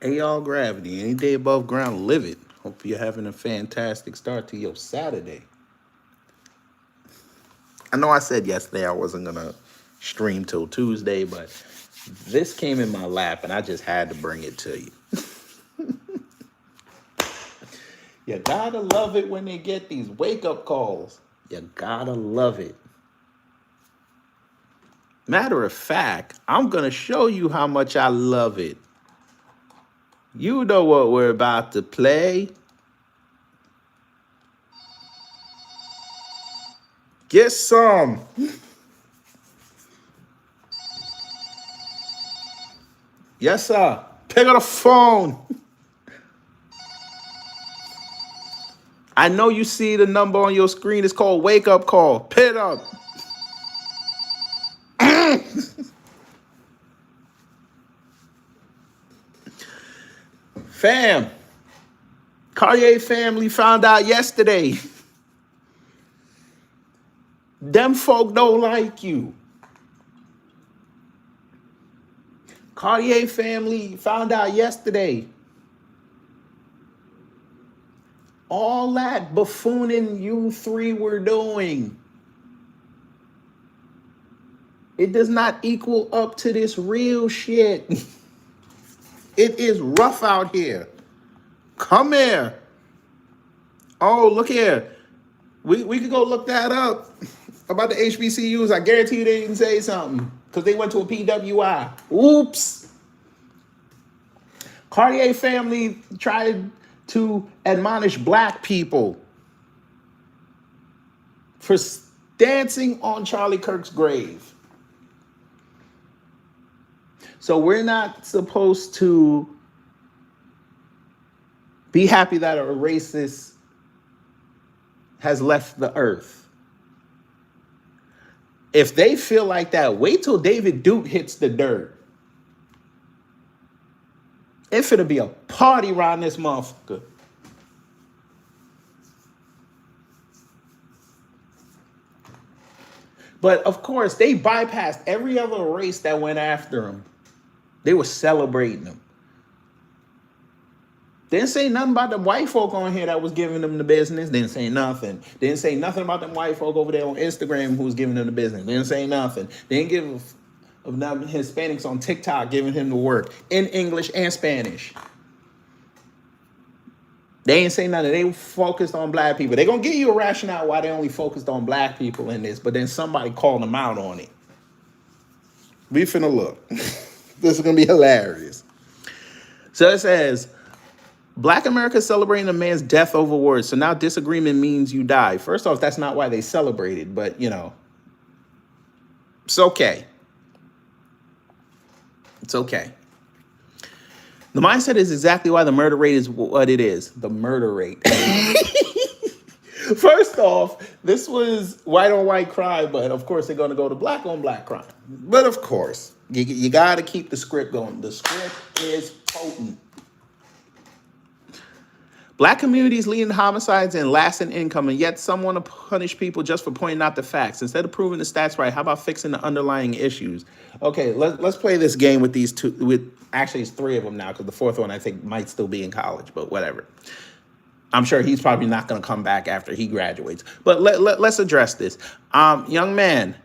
Hey, y'all, gravity. Any day above ground, live it. Hope you're having a fantastic start to your Saturday. I know I said yesterday I wasn't going to stream till Tuesday, but this came in my lap and I just had to bring it to you. You gotta love it when they get these wake up calls. You gotta love it. Matter of fact, I'm going to show you how much I love it. You know what we're about to play. Get some. Yes, sir. Pick up the phone. I know you see the number on your screen. It's called Wake Up Call. Pick it up. Fam. Cartier family found out yesterday. Them folk don't like you. Cartier family found out yesterday. All that buffooning you three were doing, it does not equal up to this real shit. It is rough out here. Come here. Oh, look here. We could go look that up about the HBCUs. I guarantee you they didn't say something because they went to a PWI. Oops. Cartier family tried to admonish black people for dancing on Charlie Kirk's grave. So we're not supposed to be happy that a racist has left the earth. If they feel like that, wait till David Duke hits the dirt. It's finna be a party around this motherfucker. But of course, they bypassed every other race that went after him. They were celebrating him. Didn't say nothing about them white folk on here that was giving them the business. Didn't say nothing. Didn't say nothing about them white folk over there on Instagram who was giving them the business. Didn't say nothing. Didn't give of them Hispanics on TikTok giving him the work in English and Spanish. They ain't say nothing. They focused on black people. They're going to give you a rationale why they only focused on black people in this, but then somebody called them out on it. We finna look. This is going to be hilarious. So it says, Black America celebrating a man's death over words. So now disagreement means you die. First off, that's not why they celebrated, but, you know, it's okay. It's okay. The mindset is exactly why the murder rate is what it is. The murder rate. First off, this was white on white crime, but of course they're going to go to black on black crime. But of course, you got to keep the script going. The script is potent. Black communities leading homicides and last in income, and yet some want to punish people just for pointing out the facts. Instead of proving the stats right, how about fixing the underlying issues? Okay, let's play this game with these two. Actually, it's three of them now because the fourth one I think might still be in college, but whatever. I'm sure he's probably not going to come back after he graduates. But let's address this. Young man,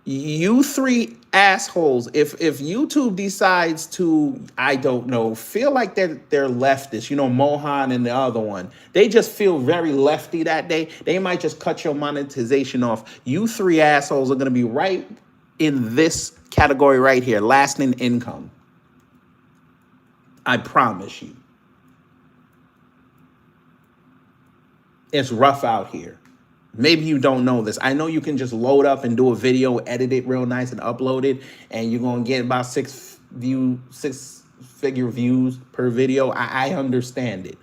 you three assholes, if YouTube decides to, I don't know, feel like they're leftist, you know, Mohan and the other one, they just feel very lefty that day, they might just cut your monetization off. You three assholes are going to be right in this category right here, lasting income. I promise you. It's rough out here. Maybe you don't know this. I know you can just load up and do a video, edit it real nice and upload it, and you're going to get about six-figure views per video. I understand it.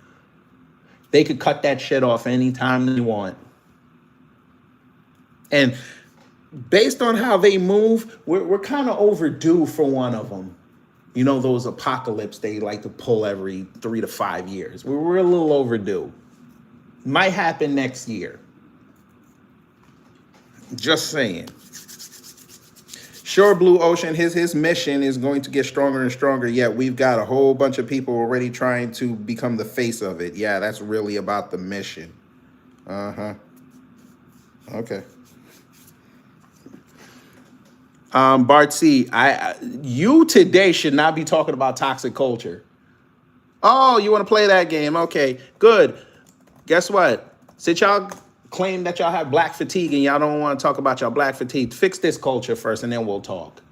They could cut that shit off anytime they want. And based on how they move, we're kind of overdue for one of them. You know, those apocalypse they like to pull every 3 to 5 years. We're a little overdue. Might happen next year. Just saying. Sure, Blue Ocean, his mission is going to get stronger and stronger. Yet we've got a whole bunch of people already trying to become the face of it. Yeah, that's really about the mission. Uh-huh. Okay. Bart C, you today should not be talking about toxic culture. Oh, you want to play that game? Okay, good. Guess what? Since y'all claim that y'all have black fatigue and y'all don't want to talk about y'all black fatigue, fix this culture first, and then we'll talk.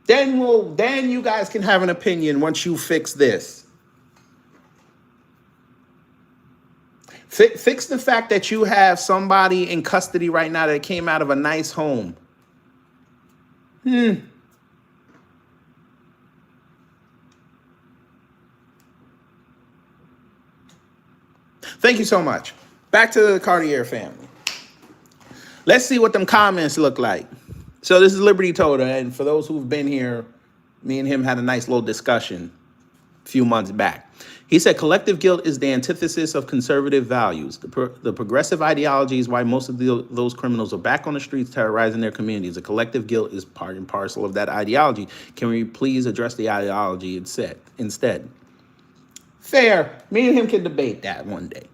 Then you guys can have an opinion once you fix this. Fix the fact that you have somebody in custody right now that came out of a nice home. Thank you so much. Back to the Cartier family. Let's see what them comments look like. So this is Liberty Toda, and for those who've been here, me and him had a nice little discussion a few months back. He said, collective guilt is the antithesis of conservative values. The progressive ideology is why most of those criminals are back on the streets terrorizing their communities. The collective guilt is part and parcel of that ideology. Can we please address the ideology instead? Fair. Me and him can debate that one day.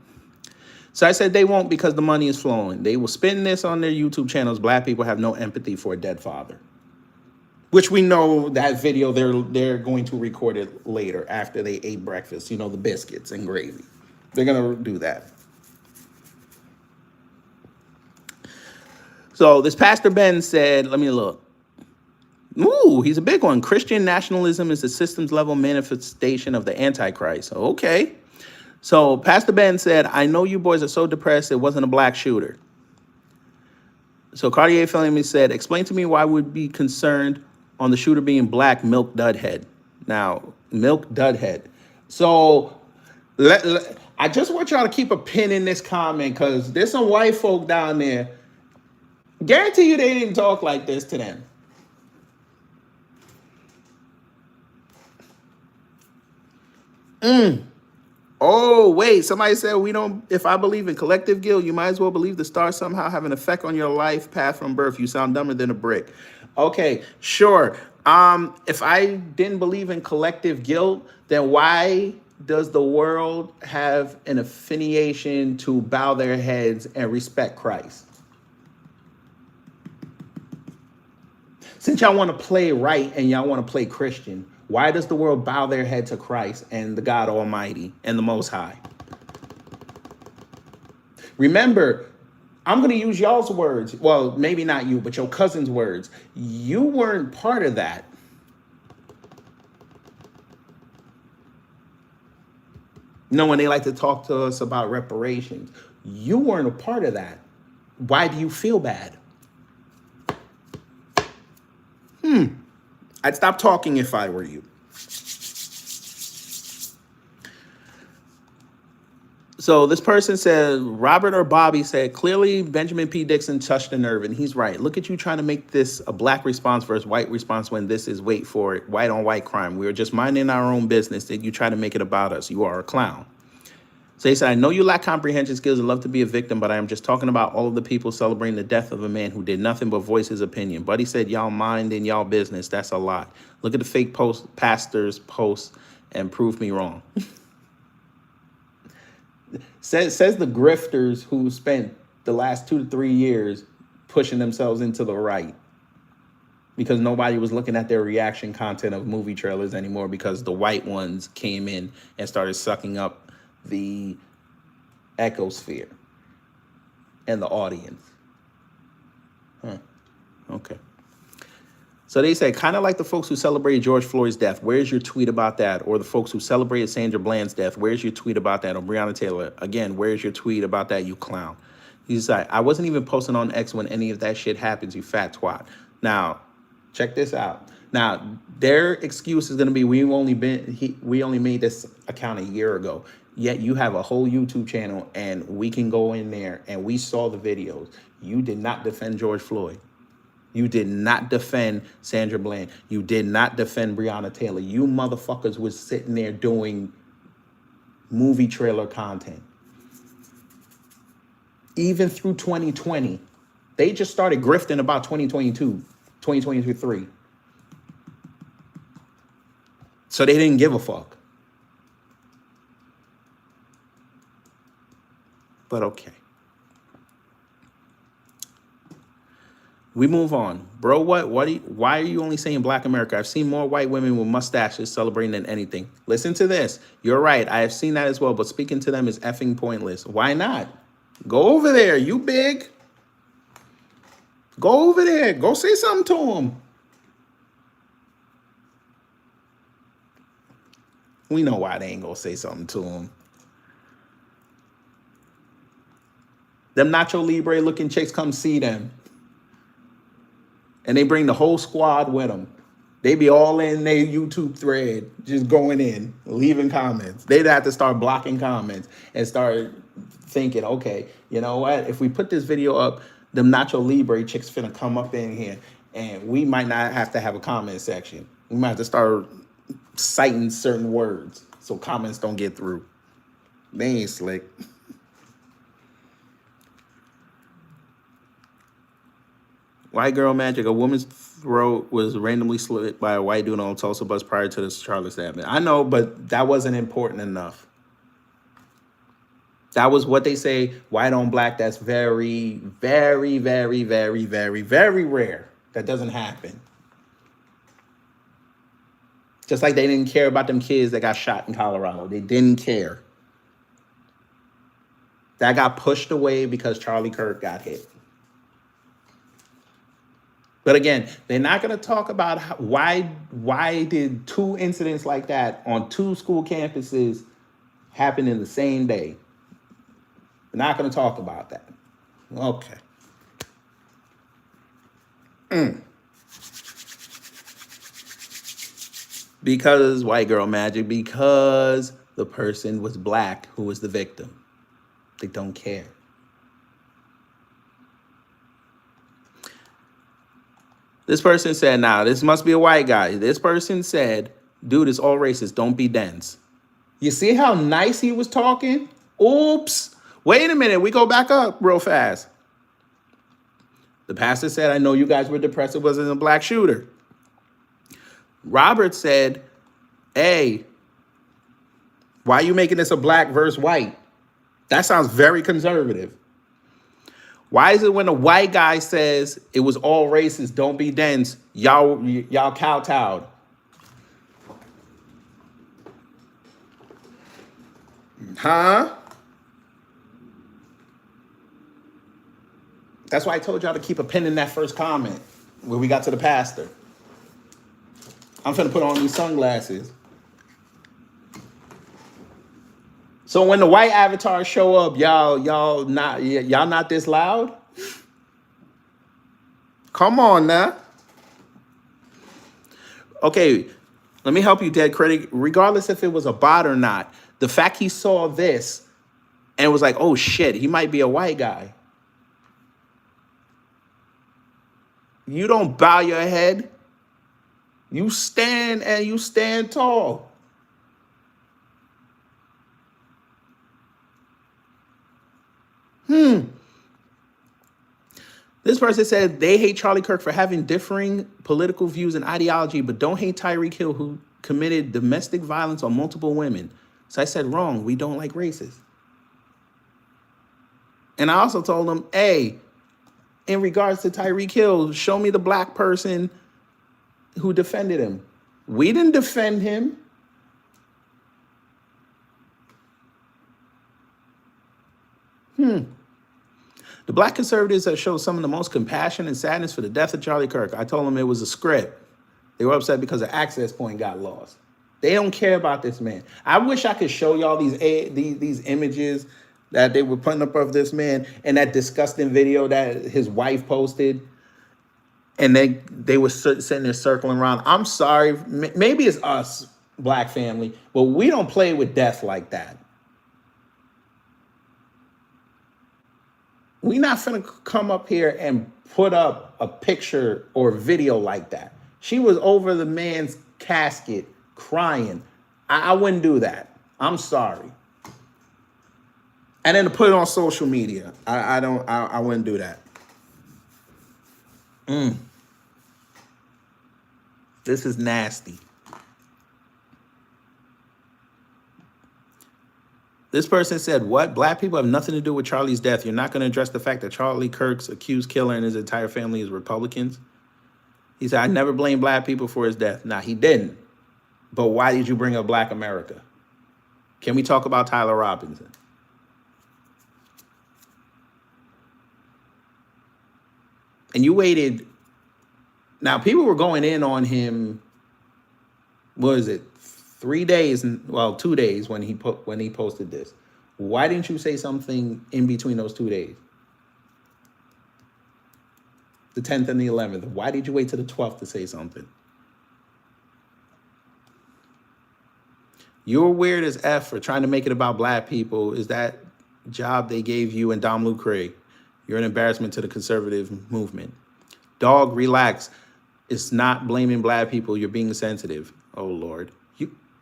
So I said they won't because the money is flowing. They will spin this on their YouTube channels. Black people have no empathy for a dead father. Which we know that video, they're going to record it later after they ate breakfast. You know, the biscuits and gravy. They're going to do that. So this Pastor Ben said, let me look. Ooh, he's a big one. Christian nationalism is the systems level manifestation of the Antichrist. Okay. So Pastor Ben said, I know you boys are so depressed it wasn't a black shooter. So Cartier family said, explain to me why we'd be concerned on the shooter being black, Milk Dudhead. Now, Milk Dudhead. So I just want y'all to keep a pin in this comment because there's some white folk down there. Guarantee you they didn't talk like this to them. Oh, wait, somebody said if I believe in collective guilt, you might as well believe the stars somehow have an effect on your life path from birth. You sound dumber than a brick. Okay, sure. If I didn't believe in collective guilt, then why does the world have an affiliation to bow their heads and respect Christ? Since y'all want to play right and y'all want to play Christian, why does the world bow their head to Christ and the God Almighty and the Most High? Remember, I'm going to use y'all's words. Well, maybe not you, but your cousin's words. You weren't part of that. You know, when they like to talk to us about reparations, you weren't a part of that. Why do you feel bad? I'd stop talking if I were you. So this person said, Robert or Bobby said, clearly Benjamin P. Dixon touched a nerve, and he's right. Look at you trying to make this a black response versus white response when this is, wait for it, white on white crime. We are just minding our own business. That you try to make it about us. You are a clown. So he said, I know you lack comprehension skills and love to be a victim, but I am just talking about all of the people celebrating the death of a man who did nothing but voice his opinion. Buddy said, y'all mind in y'all business. That's a lot. Look at the fake pastors' posts and prove me wrong. Says the grifters who spent the last 2 to 3 years pushing themselves into the right because nobody was looking at their reaction content of movie trailers anymore because the white ones came in and started sucking up the ecosphere and the audience. Okay. So they say, kind of like the folks who celebrated George Floyd's death. Where's your tweet about that? Or the folks who celebrated Sandra Bland's death. Where's your tweet about that? Or Breonna Taylor. Again, where's your tweet about that, you clown? He's like, I wasn't even posting on X when any of that shit happens, you fat twat. Now, check this out. Now, their excuse is going to be, we only made this account a year ago. Yet you have a whole YouTube channel and we can go in there and we saw the videos. You did not defend George Floyd. You did not defend Sandra Bland. You did not defend Breonna Taylor. You motherfuckers was sitting there doing movie trailer content. Even through 2020. They just started grifting about 2022. 2023. So they didn't give a fuck. But okay. We move on. Bro, why are you only saying Black America? I've seen more white women with mustaches celebrating than anything. Listen to this. You're right. I have seen that as well, but speaking to them is effing pointless. Why not? Go over there. You big. Go over there. Go say something to them. We know why they ain't gonna say something to them. Them Nacho Libre looking chicks come see them. And they bring the whole squad with them. They be all in their YouTube thread, just going in, leaving comments. They'd have to start blocking comments and start thinking, okay, you know what? If we put this video up, them Nacho Libre chicks finna come up in here, and we might not have to have a comment section. We might have to start citing certain words so comments don't get through. They ain't slick. White girl magic. A woman's throat was randomly slit by a white dude on a Tulsa bus prior to the Charlotte stabbing. I know, but that wasn't important enough. That was what they say, white on black. That's very, very, very, very, very, very rare. That doesn't happen. Just like they didn't care about them kids that got shot in Colorado. They didn't care. That got pushed away because Charlie Kirk got hit. But again, they're not going to talk about why did two incidents like that on two school campuses happen in the same day. We're not going to talk about that. Okay. Because white girl magic, because the person was black who was the victim. They don't care. This person said, now, this must be a white guy. This person said, dude, it's all racist. Don't be dense. You see how nice he was talking? Oops. Wait a minute. We go back up real fast. The pastor said, I know you guys were depressed. It wasn't a black shooter. Robert said, hey, why are you making this a black versus white? That sounds very conservative. Why is it when a white guy says it was all racist, don't be dense, y'all kowtowed? Huh? That's why I told y'all to keep a pin in that first comment where we got to the pastor. I'm finna put on these sunglasses. So when the white avatars show up, y'all not this loud? Come on now. Okay, let me help you, Dead Critic. Regardless if it was a bot or not, the fact he saw this and was like, oh shit, he might be a white guy. You don't bow your head. You stand and you stand tall. This person said they hate Charlie Kirk for having differing political views and ideology, but don't hate Tyreek Hill, who committed domestic violence on multiple women. So I said, wrong. We don't like racists. And I also told them, hey, in regards to Tyreek Hill, show me the black person who defended him. We didn't defend him. The black conservatives have shown some of the most compassion and sadness for the death of Charlie Kirk. I told them it was a script. They were upset because the access point got lost. They don't care about this man. I wish I could show y'all these images that they were putting up of this man and that disgusting video that his wife posted. And they were sitting there circling around. I'm sorry. Maybe it's us, black family, but we don't play with death like that. We're not finna come up here and put up a picture or video like that. She was over the man's casket crying. I wouldn't do that. I'm sorry. And then to put it on social media. I wouldn't do that. This is nasty. This person said, what? Black people have nothing to do with Charlie's death. You're not going to address the fact that Charlie Kirk's accused killer and his entire family is Republicans? He said, I never blame black people for his death. Nah, he didn't. But why did you bring up Black America? Can we talk about Tyler Robinson? And you waited. Now, people were going in on him, what is it, 3 days, well, 2 days when he posted this. Why didn't you say something in between those 2 days? The 10th and the 11th. Why did you wait till the 12th to say something? You're weird as F for trying to make it about black people. Is that job they gave you and Dom Lucre? You're an embarrassment to the conservative movement. Dog, relax. It's not blaming black people. You're being sensitive. Oh, Lord.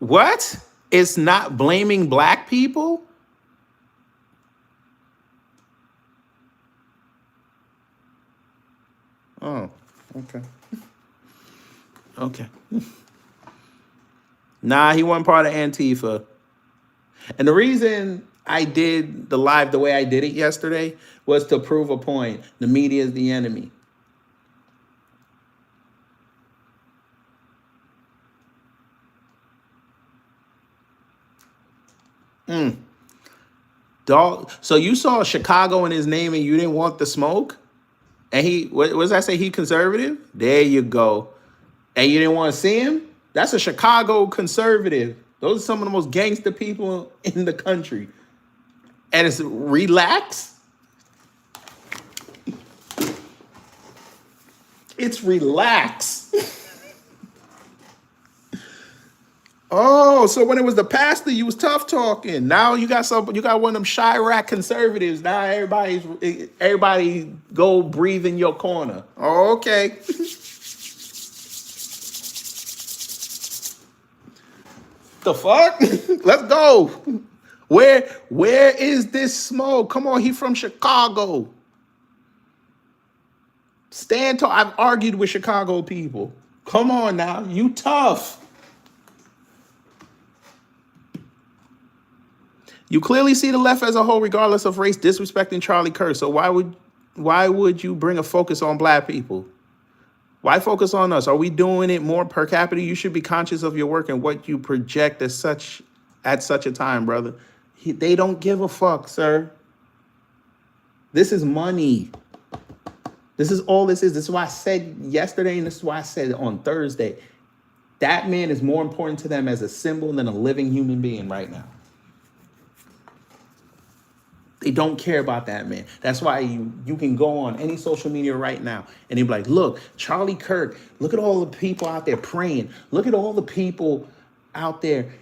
What? It's not blaming black people? Oh, okay. Okay. Nah, he wasn't part of Antifa. And the reason I did the live the way I did it yesterday was to prove a point. The media is the enemy. Dog. So you saw Chicago in his name and you didn't want the smoke? And what does that say? He conservative? There you go. And you didn't want to see him? That's a Chicago conservative. Those are some of the most gangster people in the country. And it's relax. It's relax. Oh, so when it was the pastor, you was tough talking. Now you got one of them Chirac conservatives. Now everybody go breathe in your corner. Oh, okay. The fuck? Let's go. Where is this smoke? Come on, he from Chicago. Stand tall. I've argued with Chicago people. Come on now, you tough. You clearly see the left as a whole, regardless of race, disrespecting Charlie Kirk. So why would you bring a focus on black people? Why focus on us? Are we doing it more per capita? You should be conscious of your work and what you project at such a time, brother. They don't give a fuck, sir. This is money. This is all this is. This is why I said yesterday, and this is why I said on Thursday. That man is more important to them as a symbol than a living human being right now. They don't care about that man. That's why you can go on any social media right now and they'll be like, look, Charlie Kirk, look at all the people out there praying. Look at all the people out there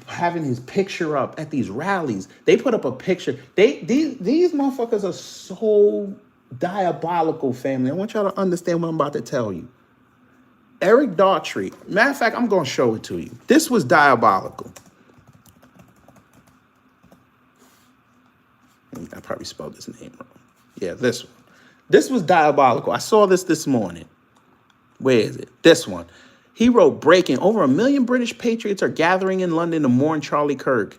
having his picture up at these rallies. They put up a picture. These motherfuckers are so diabolical, family. I want y'all to understand what I'm about to tell you. Eric Daughtry, matter of fact, I'm going to show it to you. This was diabolical. I probably spelled his name wrong. Yeah, this one. This was diabolical. I saw this morning. Where is it? This one. He wrote, breaking, over 1 million British patriots are gathering in London to mourn Charlie Kirk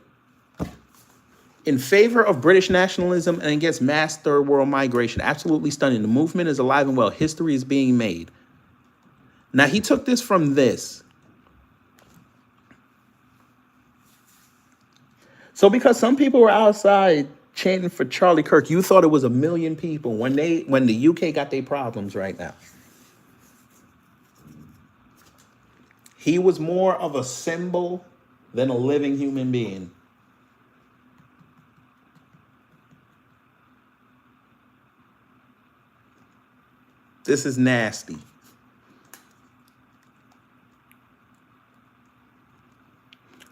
in favor of British nationalism and against mass third world migration. Absolutely stunning. The movement is alive and well. History is being made. Now, he took this from this. So because some people were outside chanting for Charlie Kirk, you thought it was 1 million people when the UK got their problems right now. He was more of a symbol than a living human being. This is nasty.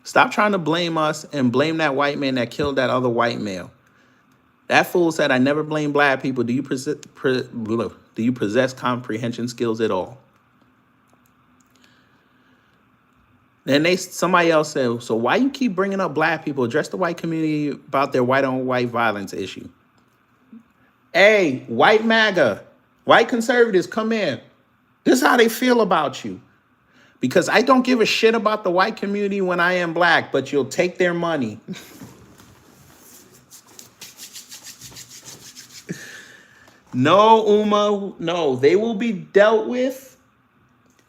Stop trying to blame us and blame that white man that killed that other white male. That fool said, I never blame black people. Do you possess comprehension skills at all? Then somebody else said, so why you keep bringing up black people? Address the white community about their white on white violence issue. Hey, white MAGA, white conservatives, come in. This is how they feel about you. Because I don't give a shit about the white community when I am black, but you'll take their money. No, Uma, no. They will be dealt with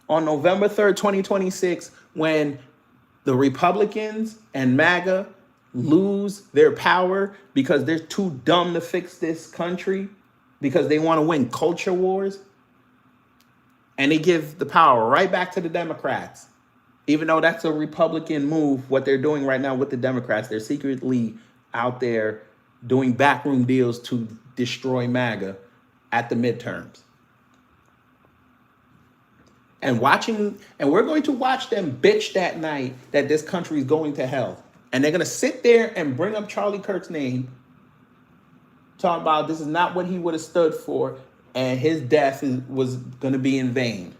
on November 3rd, 2026, when the Republicans and MAGA lose their power because they're too dumb to fix this country, because they want to win culture wars. And they give the power right back to the Democrats. Even though that's a Republican move, what they're doing right now with the Democrats, they're secretly out there doing backroom deals to destroy MAGA at the midterms. And we're going to watch them bitch that night that this country is going to hell. And they're going to sit there and bring up Charlie Kirk's name, talking about this is not what he would have stood for, and his death was going to be in vain.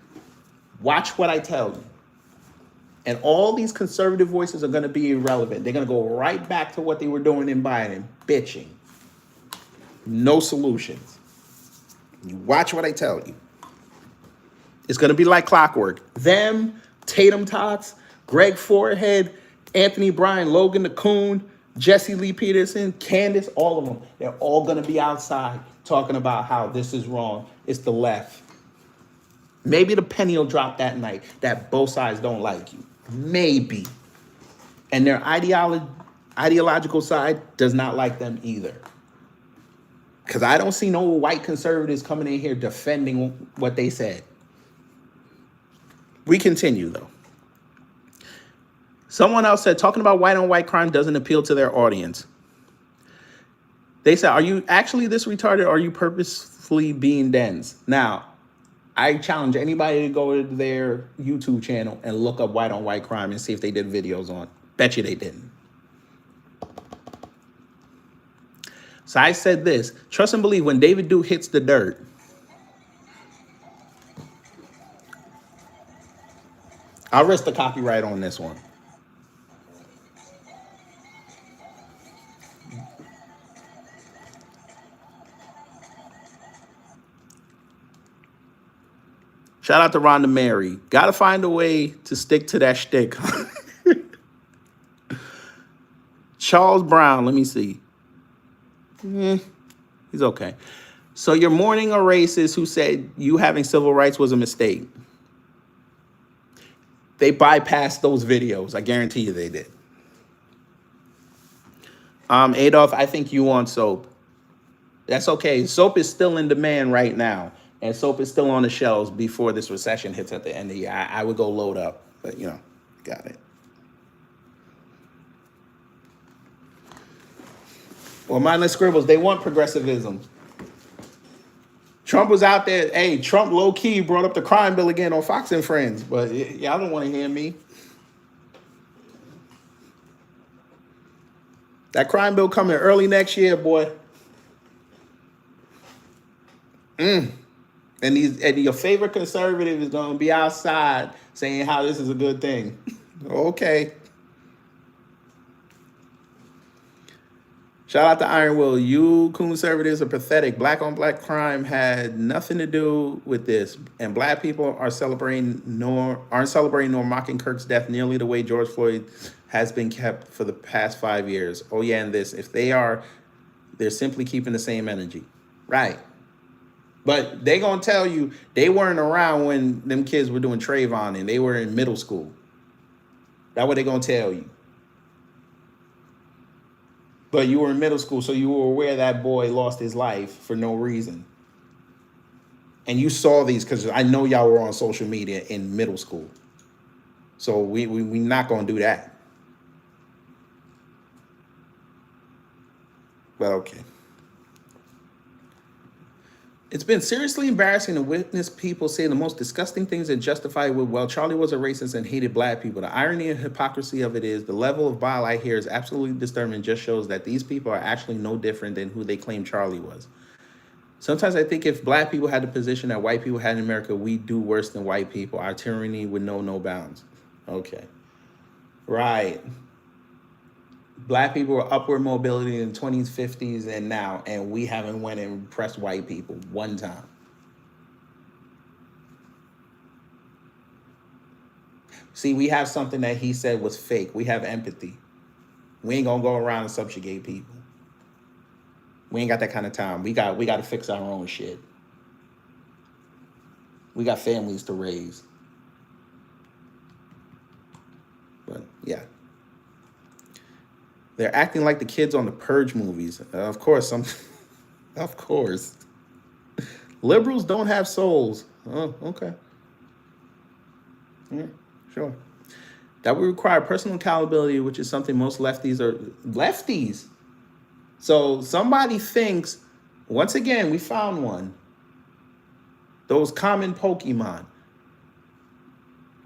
Watch what I tell you. And all these conservative voices are going to be irrelevant. They're going to go right back to what they were doing in Biden, bitching. No solutions. You watch what I tell you. It's going to be like clockwork. Them, Tatum Tots, Greg Forehead, Anthony Bryan, Logan the Coon, Jesse Lee Peterson, Candace, all of them. They're all going to be outside talking about how this is wrong. It's the left. Maybe the penny will drop that night that both sides don't like you. Maybe. And their ideological side does not like them either. Because I don't see no white conservatives coming in here defending what they said. We continue, though. Someone else said, talking about white on white crime doesn't appeal to their audience. They said, are you actually this retarded, or are you purposefully being dense? Now, I challenge anybody to go to their YouTube channel and look up white on white crime and see if they did videos on it. Bet you they didn't. So I said this, trust and believe when David Duke hits the dirt, I'll risk the copyright on this one. Shout out to Rhonda Mary. Gotta find a way to stick to that shtick. Charles Brown, let me see. He's okay. So you're mourning a racist who said you having civil rights was a mistake. They bypassed those videos. I guarantee you they did. Adolf, I think you want soap. That's okay. Soap is still in demand right now. And soap is still on the shelves before this recession hits at the end of the year. I would go load up, but you know, got it. Well, mindless scribbles, they want progressivism. Trump was out there. Hey, Trump low-key brought up the crime bill again on Fox and Friends, but y'all don't want to hear me. That crime bill coming early next year, boy. And your favorite conservative is going to be outside saying how this is a good thing. Okay. Shout out to Iron Will. You conservatives are pathetic. Black on black crime had nothing to do with this. And black people aren't celebrating nor mocking Kirk's death nearly the way George Floyd has been kept for the past 5 years. Oh yeah, and this. If they are, they're simply keeping the same energy. Right. But they gonna tell you they weren't around when them kids were doing Trayvon and they were in middle school. That's what they gonna tell you. But you were in middle school, so you were aware that boy lost his life for no reason. And you saw these because I know y'all were on social media in middle school. So we not gonna do that. But okay. It's been seriously embarrassing to witness people say the most disgusting things and justify it with, well, Charlie was a racist and hated black people. The irony and hypocrisy of it is the level of bile I hear is absolutely disturbing and just shows that these people are actually no different than who they claim Charlie was. Sometimes I think if black people had the position that white people had in America, we'd do worse than white people. Our tyranny would know no bounds. Okay. Right. Black people were upward mobility in the 20s, 50s, and now, and we haven't went and impressed white people one time. See, we have something that he said was fake. We have empathy. We ain't gonna go around and subjugate people. We ain't got that kind of time. We got to fix our own shit. We got families to raise. But yeah. They're acting like the kids on the Purge movies. Of course, of course. Liberals don't have souls. Oh, okay. Yeah, sure. That would require personal accountability, which is something most lefties are lefties. So somebody thinks, once again, we found one. Those common Pokemon.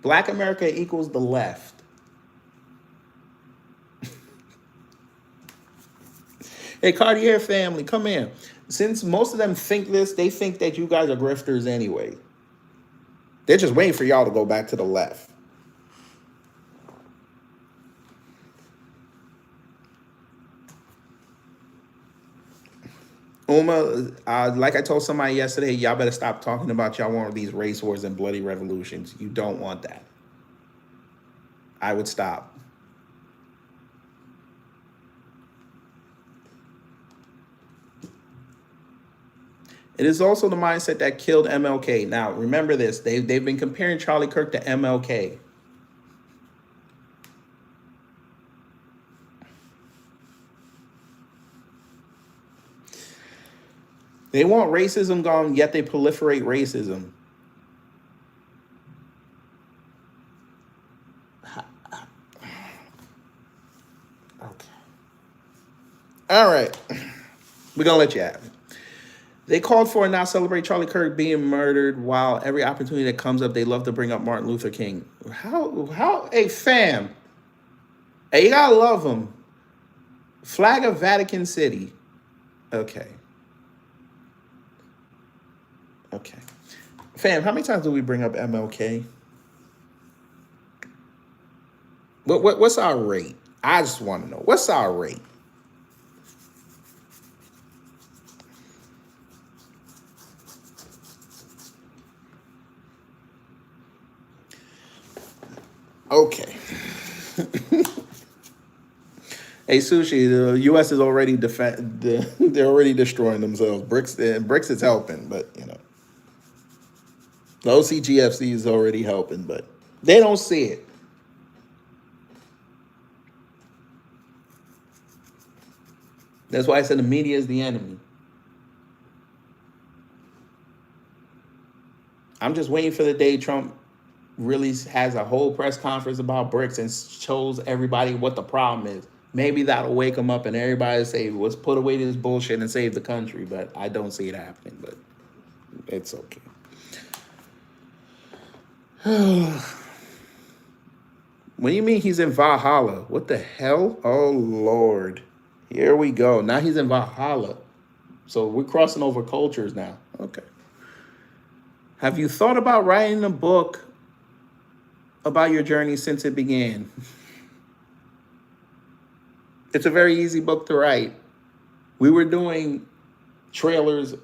Black America equals the left. Hey, Cartier family, come in. Since most of them think this, they think that you guys are grifters anyway. They're just waiting for y'all to go back to the left. Uma, like I told somebody yesterday, y'all better stop talking about y'all want these race wars and bloody revolutions. You don't want that. I would stop. It is also the mindset that killed MLK. Now, remember this. They've been comparing Charlie Kirk to MLK. They want racism gone, yet they proliferate racism. Okay. All right. We're going to let you have it. They called for and now celebrate Charlie Kirk being murdered, while every opportunity that comes up, they love to bring up Martin Luther King. Hey, fam. Hey, you got to love him. Flag of Vatican City. Okay. Okay. Fam, how many times do we bring up MLK? What's our rate? I just want to know. What's our rate? Okay. Hey, Sushi, the U.S. is already they're already destroying themselves. BRICS is helping, but you know. The OCGFC is already helping, but they don't see it. That's why I said the media is the enemy. I'm just waiting for the day Trump really has a whole press conference about BRICS and shows everybody what the problem is. Maybe that'll wake them up and everybody say, let's put away this bullshit and save the country. But I don't see it happening, but it's okay. What do you mean he's in Valhalla? What the hell? Oh, Lord. Here we go. Now he's in Valhalla. So we're crossing over cultures now. Okay. Have you thought about writing a book about your journey since it began? It's a very easy book to write. We were doing trailers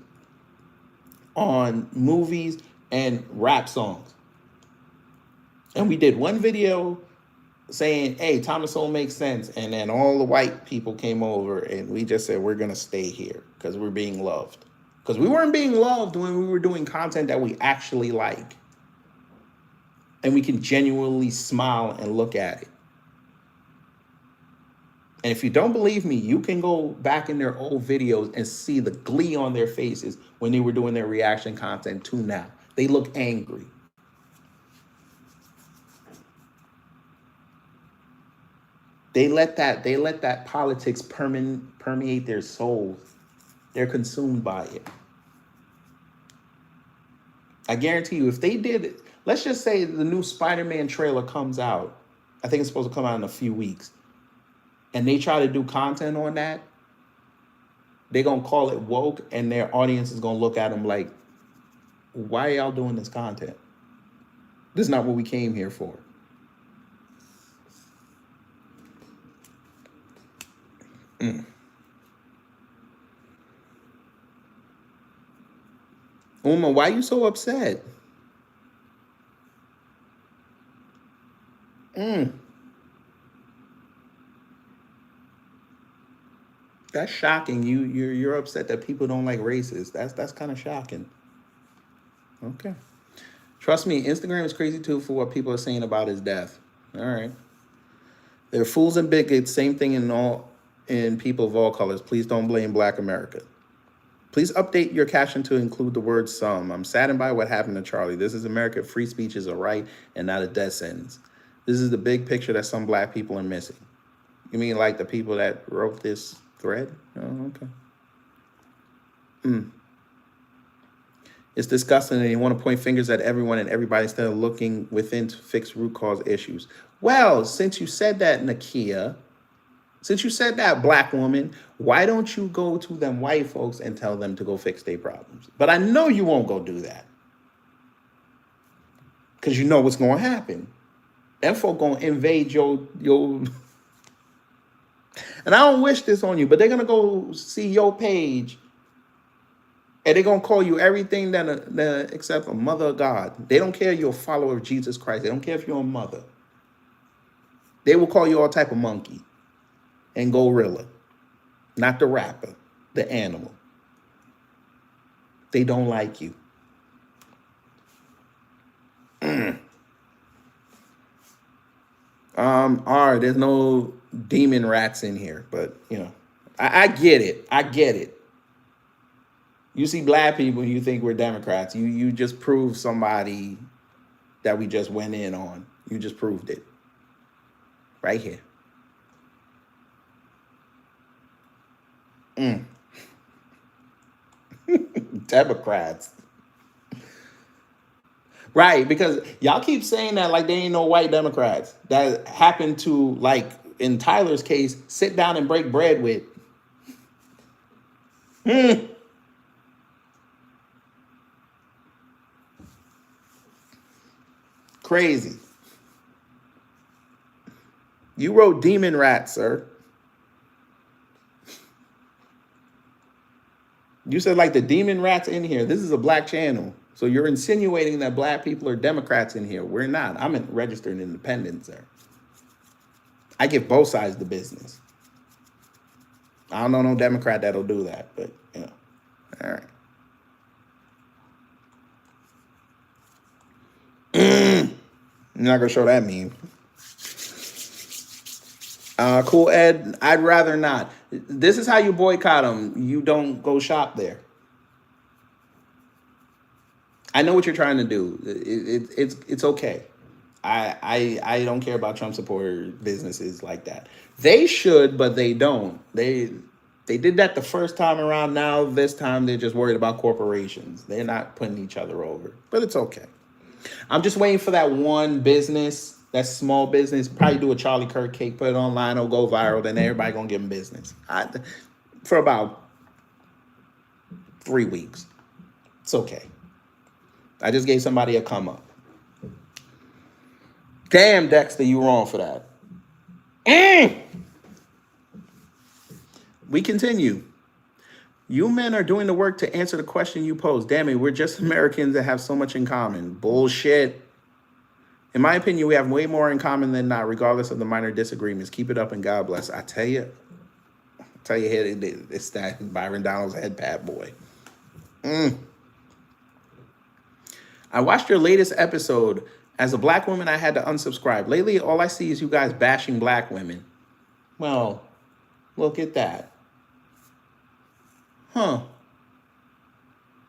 on movies and rap songs. And we did one video saying, hey, Thomas Sowell makes sense. And then all the white people came over and we just said, we're going to stay here because we're being loved. Because we weren't being loved when we were doing content that we actually like. And we can genuinely smile and look at it. And if you don't believe me, you can go back in their old videos and see the glee on their faces when they were doing their reaction content to now. They look angry. They let that politics permeate their souls. They're consumed by it. I guarantee you, if they did, let's just say the new Spider-Man trailer comes out. I think it's supposed to come out in a few weeks. And they try to do content on that, they're going to call it woke, and their audience is going to look at them like, why are y'all doing this content? This is not what we came here for. Uma, why are you so upset? That's shocking. You're upset that people don't like races. That's kind of shocking. Okay. Trust me, Instagram is crazy too for what people are saying about his death. All right. They're fools and bigots. Same thing in people of all colors. Please don't blame Black America. Please update your caption to include the word some. I'm saddened by what happened to Charlie. This is America. Free speech is a right and not a death sentence. This is the big picture that some Black people are missing. You mean like the people that wrote this thread? Oh, okay. It's disgusting, and you want to point fingers at everyone and everybody instead of looking within to fix root cause issues. Well, since you said that, Nakia, since you said that, Black woman, why don't you go to them white folks and tell them to go fix their problems? But I know you won't go do that because you know what's going to happen. Them folk going to invade your. And I don't wish this on you, but they're going to go see your page and they're going to call you everything that except a mother of God. They don't care you're a follower of Jesus Christ. They don't care if you're a mother. They will call you all type of monkey and gorilla, not the rapper, the animal. They don't like you. All right, there's no demon rats in here, but you know, I get it. I get it. You see Black people, you think we're Democrats. You just proved somebody that we just went in on. You just proved it. Right here. Democrats. Right, because y'all keep saying that like they ain't no white Democrats that happen to, like in Tyler's case, sit down and break bread with. Crazy. You wrote demon rat, sir. You said like the demon rats in here. This is a Black channel. So you're insinuating that Black people are Democrats in here. We're not. I'm a registered independent, sir. I give both sides the business. I don't know no Democrat that'll do that, but you know. All right. I'm not gonna show that meme. Cool Ed, I'd rather not. This is how you boycott them. You don't go shop there. I know what you're trying to do. It's okay. I don't care about Trump supporter businesses like that. They should, but they don't. They did that the first time around. Now this time they're just worried about corporations. They're not putting each other over. But it's okay. I'm just waiting for that one business, that small business, probably do a Charlie Kirk cake, put it online, it'll go viral, then everybody gonna give them business. For about 3 weeks. It's okay. I just gave somebody a come up. Damn, Dexter, you wrong for that. We continue. You men are doing the work to answer the question you pose. Damn it, we're just Americans that have so much in common. Bullshit. In my opinion, we have way more in common than not, regardless of the minor disagreements. Keep it up and God bless. I tell you here, it's that Byron Donald's head pat boy. I watched your latest episode. As a Black woman, I had to unsubscribe. Lately, all I see is you guys bashing Black women. Well, look at that. Huh.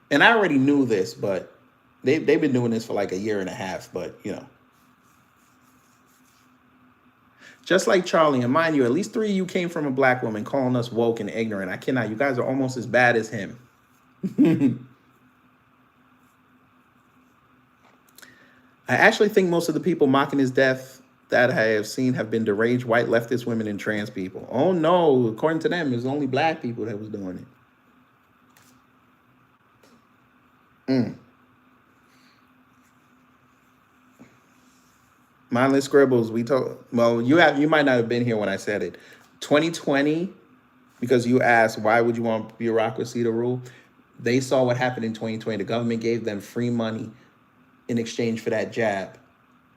And I already knew this, but they've been doing this for like a year and a half, but you know. Just like Charlie, and mind you, at least 3 of you came from a Black woman calling us woke and ignorant. I cannot. You guys are almost as bad as him. I actually think most of the people mocking his death that I have seen have been deranged white leftist women and trans people. Oh no, according to them, it was only Black people that was doing it. Mindless scribbles. Well, you might not have been here when I said it. 2020, because you asked why would you want bureaucracy to rule? They saw what happened in 2020. The government gave them free money in exchange for that jab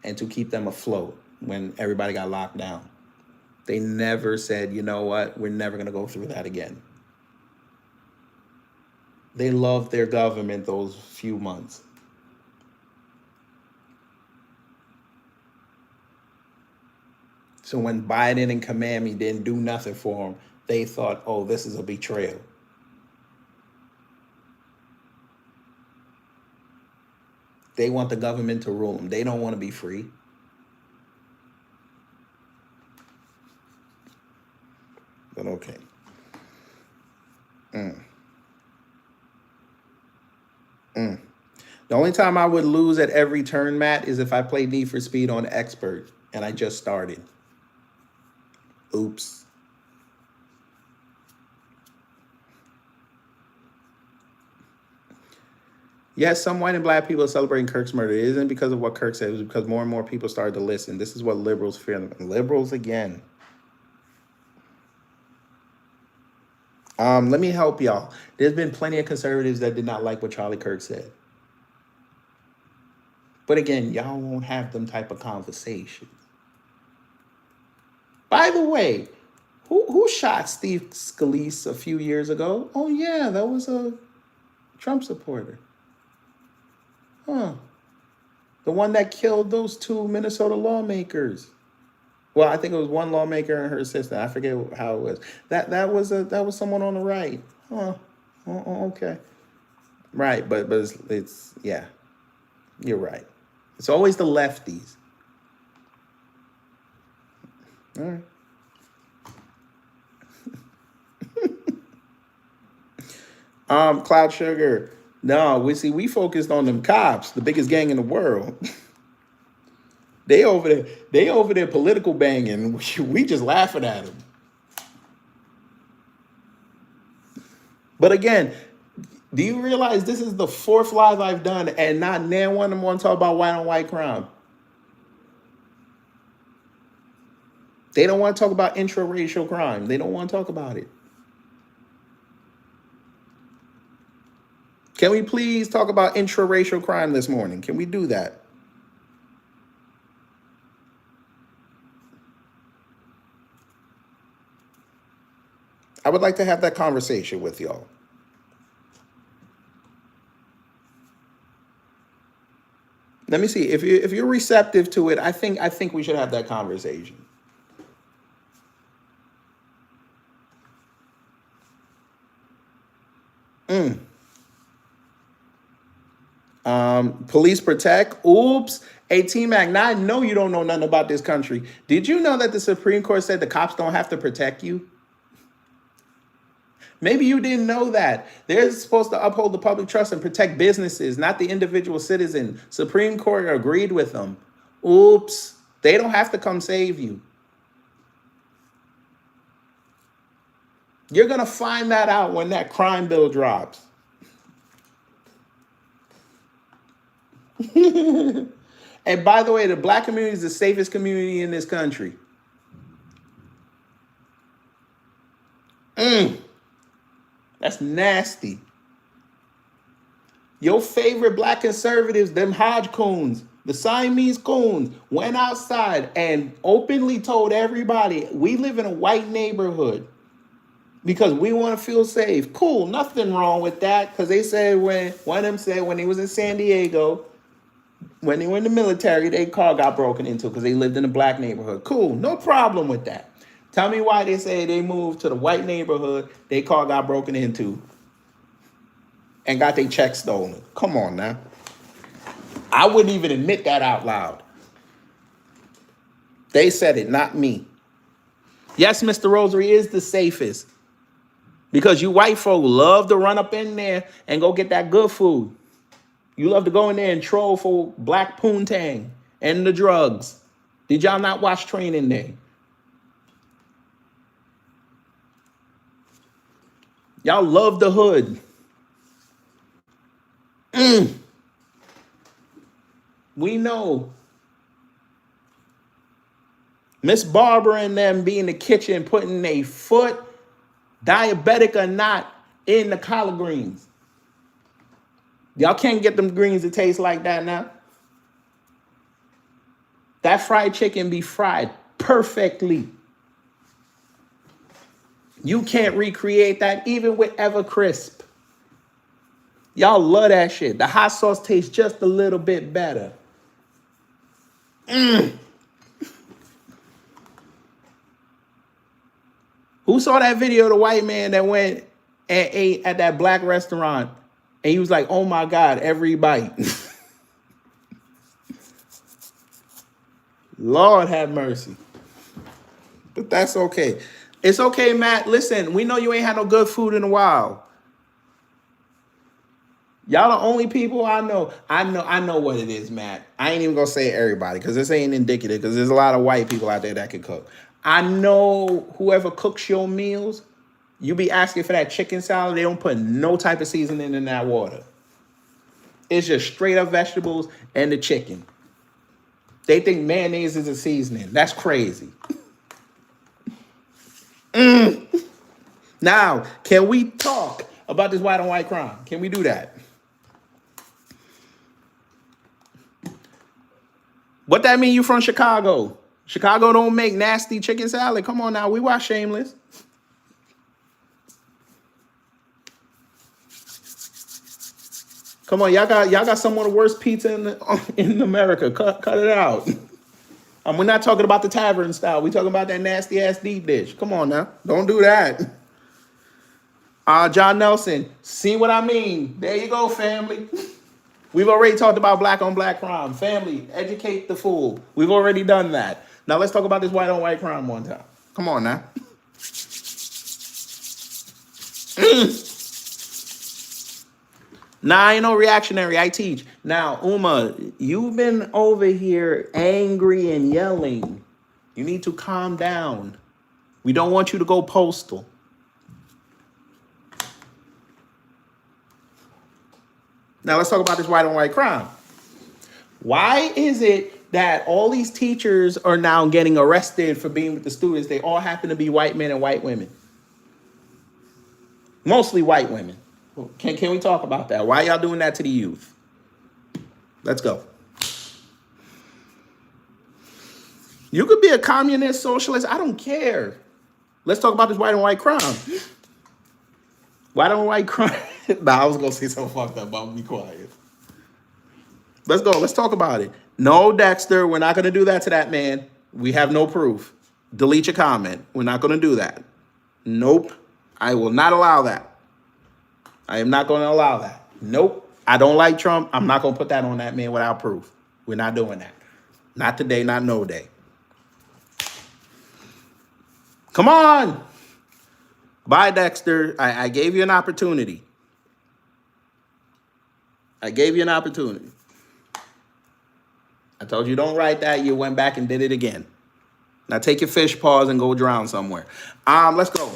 and to keep them afloat. when everybody got locked down. They never said, you know what, we're never going to go through that again. They loved their government those few months. So when Biden and Kamami didn't do nothing for them, they thought, oh, this is a betrayal. They want the government to rule them. They don't want to be free. But okay. The only time I would lose at every turn, Matt, is if I played Need for Speed on Expert and I just started. Oops. Yes, some white and black people are celebrating Kirk's murder. It isn't because of what Kirk said. It was because more and more people started to listen. This is what liberals fear. Liberals again. Let me help y'all. There's been plenty of conservatives that did not like what Charlie Kirk said. But again, y'all won't have them type of conversations. By the way, who shot Steve Scalise a few years ago? Oh, yeah, that was a Trump supporter. Huh. The one that killed those 2 Minnesota lawmakers. Well, I think it was one lawmaker and her assistant. I forget how it was. That was someone on the right. Huh. Oh, okay. Right, but it's yeah. You're right. It's always the lefties. All right. Cloud Sugar. No, we focused on them cops, the biggest gang in the world. They over there political banging. We just laughing at them. But again, do you realize this is the 4th live I've done and not one of them want to talk about white on white crime? They don't want to talk about intraracial crime. They don't want to talk about it. Can we please talk about intraracial crime this morning? Can we do that? I would like to have that conversation with y'all. Let me see if you're receptive to it. I think we should have that conversation. Police protect. Oops. Hey, T-Mac, now I know you don't know nothing about this country. Did you know that the Supreme Court said the cops don't have to protect you? Maybe you didn't know that. They're supposed to uphold the public trust and protect businesses, not the individual citizen. Supreme Court agreed with them. Oops. They don't have to come save you. You're going to find that out when that crime bill drops. And by the way, the black community is the safest community in this country. That's nasty. Your favorite black conservatives, them Hodge coons, the Siamese coons, went outside and openly told everybody, we live in a white neighborhood because we want to feel safe. Cool, nothing wrong with that. Because they said one of them said when he was in San Diego, when they were in the military, their car got broken into because they lived in a black neighborhood. Cool, no problem with that. Tell me why they say they moved to the white neighborhood, their car got broken into and got their check stolen. Come on now. I wouldn't even admit that out loud. They said it, not me. Yes, Mr. Rosary is the safest because you white folk love to run up in there and go get that good food. You love to go in there and troll for black poontang and the drugs. Did y'all not watch Training Day? Y'all love the hood. We know. Miss Barbara and them be in the kitchen putting a foot, diabetic or not, in the collard greens. Y'all can't get them greens to taste like that now. That fried chicken be fried perfectly. You can't recreate that even with Evercrisp. Y'all love that shit. The hot sauce tastes just a little bit better. Who saw that video of the white man that went and ate at that black restaurant and he was like, oh my God, every bite. Lord have mercy. But that's okay. It's okay, Matt. Listen, we know you ain't had no good food in a while. Y'all the only people I know. I know what it is, Matt. I ain't even gonna say everybody because this ain't indicative because there's a lot of white people out there that can cook. I know whoever cooks your meals, you be asking for that chicken salad, they don't put no type of seasoning in that water. It's just straight up vegetables and the chicken. They think mayonnaise is a seasoning. That's crazy. Now, can we talk about this white on white crime? Can we do that? What that mean you from Chicago? Chicago don't make nasty chicken salad. Come on now, we watch Shameless. Come on, y'all got some of the worst pizza in America. Cut it out. We're not talking about the tavern style. We're talking about that nasty ass deep dish. Come on now, don't do that. John Nelson, see what I mean? There you go, family. We've already talked about black on black crime. Family, educate the fool. We've already done that. Now let's talk about this white on white crime one time. Come on now. Nah, I ain't no reactionary. I teach. Now, Uma, you've been over here angry and yelling. You need to calm down. We don't want you to go postal. Now, let's talk about this white on white crime. Why is it that all these teachers are now getting arrested for being with the students? They all happen to be white men and white women. Mostly white women. Can we talk about that? Why y'all doing that to the youth? Let's go. You could be a communist, socialist. I don't care. Let's talk about this white on white crime. White on white crime. Nah, I was going to say something fucked up, but I'm going to be quiet. Let's go. Let's talk about it. No, Dexter, we're not going to do that to that man. We have no proof. Delete your comment. We're not going to do that. Nope. I will not allow that. I am not going to allow that. Nope. I don't like Trump. I'm not going to put that on that man without proof. We're not doing that. Not today, not no day. Come on. Bye, Dexter. I gave you an opportunity. I gave you an opportunity. I told you don't write that. You went back and did it again. Now take your fish paws and go drown somewhere. Let's go.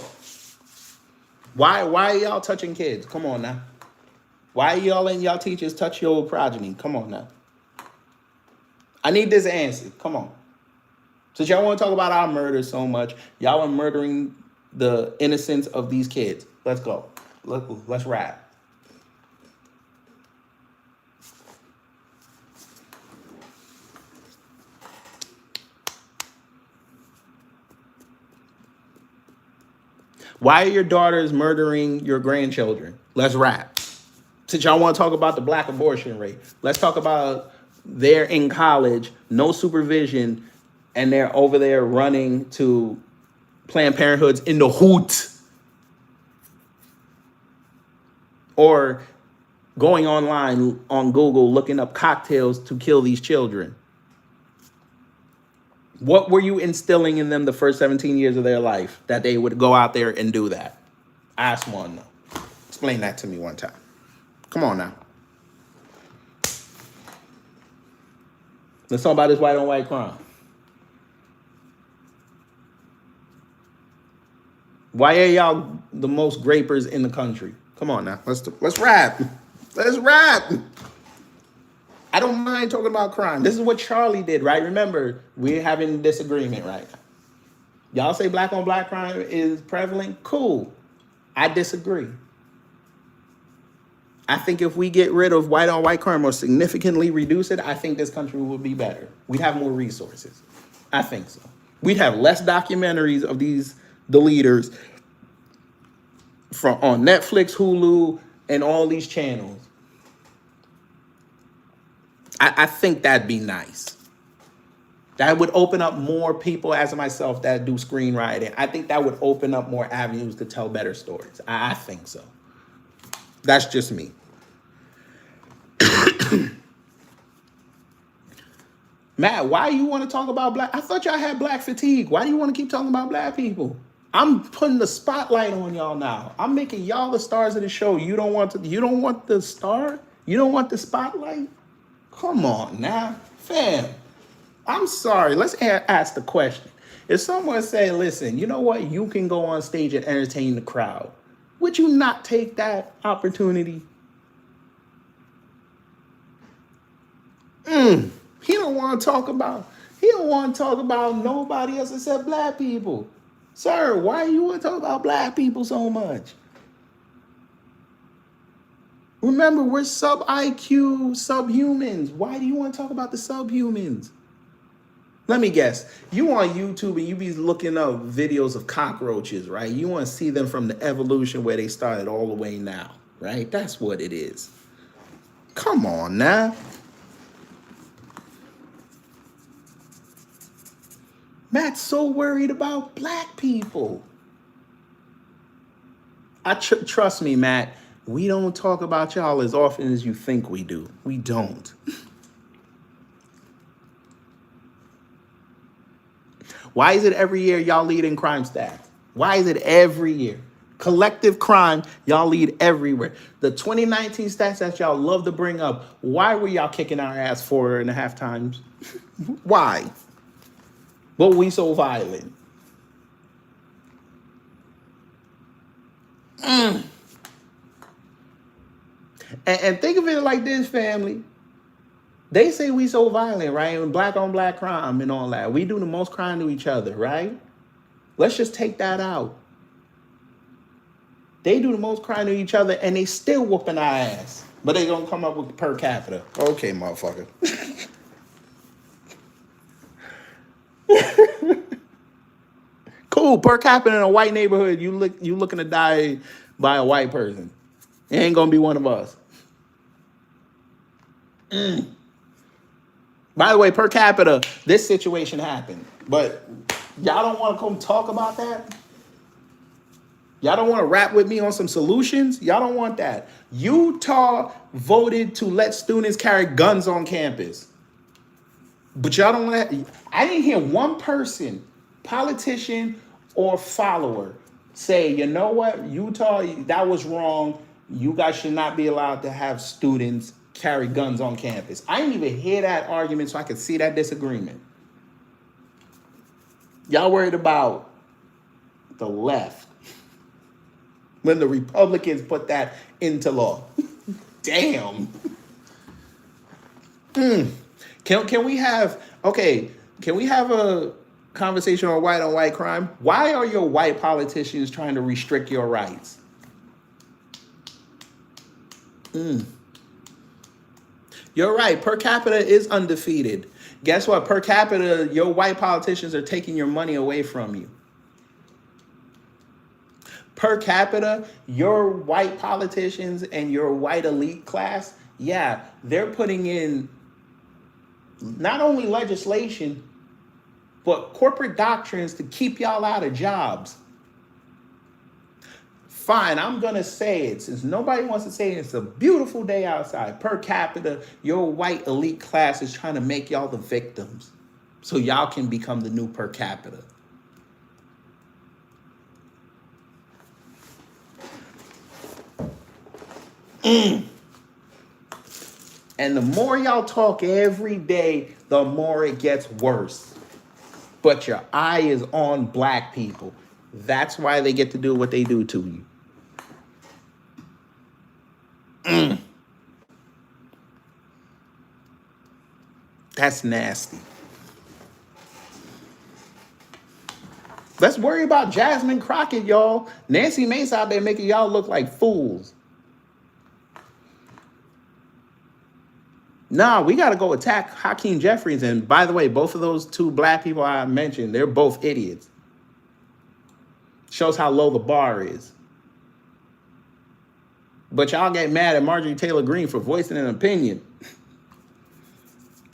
Why are y'all touching kids? Come on now. Why are y'all letting y'all teachers touch your progeny? Come on now. I need this answer. Come on. Since y'all want to talk about our murder so much, y'all are murdering the innocence of these kids. Let's go. Let's rap. Why are your daughters murdering your grandchildren? Let's rap. Since y'all want to talk about the black abortion rate, let's talk about they're in college, no supervision, and they're over there running to Planned Parenthoods in the hoot. Or going online on Google looking up cocktails to kill these children. What were you instilling in them the first 17 years of their life that they would go out there and do that? Ask one. Explain that to me one time. Come on now. Let's talk about this white on white crime. Why are y'all the most grapers in the country? Come on now. Let's rap. Let's rap. I don't mind talking about crime. This is what Charlie did, right? Remember, we're having a disagreement right now. Y'all say black on black crime is prevalent? Cool. I disagree. I think if we get rid of white on white crime or significantly reduce it, I think this country would be better. We'd have more resources. I think so. We'd have less documentaries of the leaders from on Netflix, Hulu, and all these channels. I think that'd be nice. That would open up more people as myself that do screenwriting. I think that would open up more avenues to tell better stories. I think so. That's just me. Matt, why you want to talk about black? I thought y'all had black fatigue. Why do you want to keep talking about black people? I'm putting the spotlight on y'all now. I'm making y'all the stars of the show. You don't want the star? You don't want the spotlight? Come on now, fam. I'm sorry. Let's ask the question. If someone say, listen, you know what? You can go on stage and entertain the crowd. Would you not take that opportunity? He don't want to talk about nobody else except black people. Sir, why you want to talk about black people so much? Remember, we're sub-IQ subhumans. Why do you want to talk about the subhumans? Let me guess. You on YouTube and you be looking up videos of cockroaches, right? You want to see them from the evolution where they started all the way now, right? That's what it is. Come on now. Matt's so worried about black people. Trust me, Matt, we don't talk about y'all as often as you think we do. We don't. Why is it every year y'all lead in crime stats? Why is it every year? Collective crime, y'all lead everywhere. The 2019 stats that y'all love to bring up, why were y'all kicking our ass 4.5 times? Why? But we so violent. And think of it like this, family. They say we so violent, right? And black on black crime and all that. We do the most crime to each other, right? Let's just take that out. They do the most crime to each other and they still whooping our ass. But they gonna come up with per capita. Okay, motherfucker. Cool, per capita in a white neighborhood, you looking to die by a white person. It ain't gonna be one of us. By the way, per capita, this situation happened. But y'all don't want to come talk about that? Y'all don't want to rap with me on some solutions? Y'all don't want that. Utah voted to let students carry guns on campus. But y'all don't want to. I didn't hear one person, politician or follower, say, you know what, Utah, that was wrong. You guys should not be allowed to have students carry guns on campus. I didn't even hear that argument so I could see that disagreement. Y'all worried about the left when the Republicans put that into law. Damn. Can we have a conversation on white crime? Why are your white politicians trying to restrict your rights? You're right. Per capita is undefeated. Guess what? Per capita, your white politicians are taking your money away from you. Per capita, your white politicians and your white elite class, yeah, they're putting in not only legislation, but corporate doctrines to keep y'all out of jobs. Fine, I'm going to say it. Since nobody wants to say it, it's a beautiful day outside. Per capita, your white elite class is trying to make y'all the victims so y'all can become the new per capita. And the more y'all talk every day, the more it gets worse. But your eye is on black people. That's why they get to do what they do to you. That's nasty. Let's worry about Jasmine Crockett, y'all. Nancy Mace out there making y'all look like fools. Nah, we got to go attack Hakeem Jeffries. And by the way, both of those two black people I mentioned, they're both idiots. Shows how low the bar is. But y'all get mad at Marjorie Taylor Greene for voicing an opinion.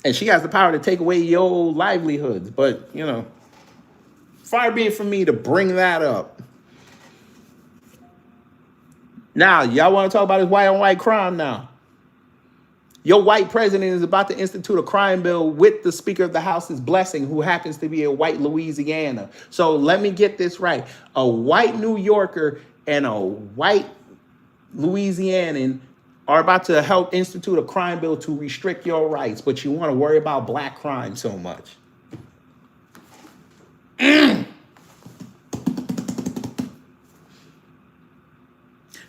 And she has the power to take away your livelihoods. But, you know, far be it from me to bring that up. Now, y'all want to talk about this white on white crime now? Your white president is about to institute a crime bill with the Speaker of the House's blessing, who happens to be a white Louisiana. So let me get this right. A white New Yorker and a white Louisianan are about to help institute a crime bill to restrict your rights, but you want to worry about black crime so much.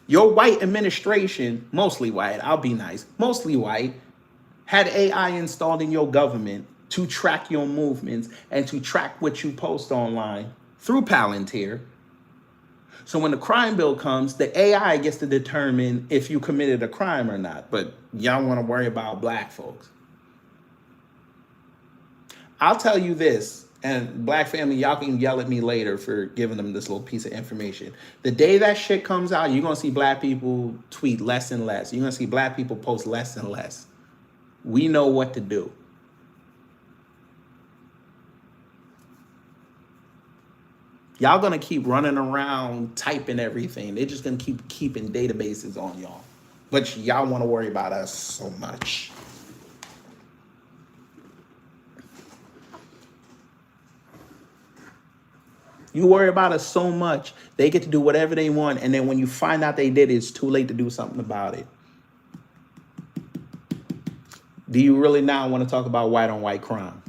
Your white administration, mostly white, I'll be nice, mostly white, had AI installed in your government to track your movements and to track what you post online through Palantir. So when the crime bill comes, the AI gets to determine if you committed a crime or not. But y'all want to worry about black folks. I'll tell you this, and black family, y'all can yell at me later for giving them this little piece of information. The day that shit comes out, you're going to see black people tweet less and less. You're going to see black people post less and less. We know what to do. Y'all gonna keep running around typing everything. They're just gonna keep keeping databases on y'all. But y'all wanna worry about us so much. You worry about us so much, they get to do whatever they want, and then when you find out they did it, it's too late to do something about it. Do you really now want to talk about white on white crime?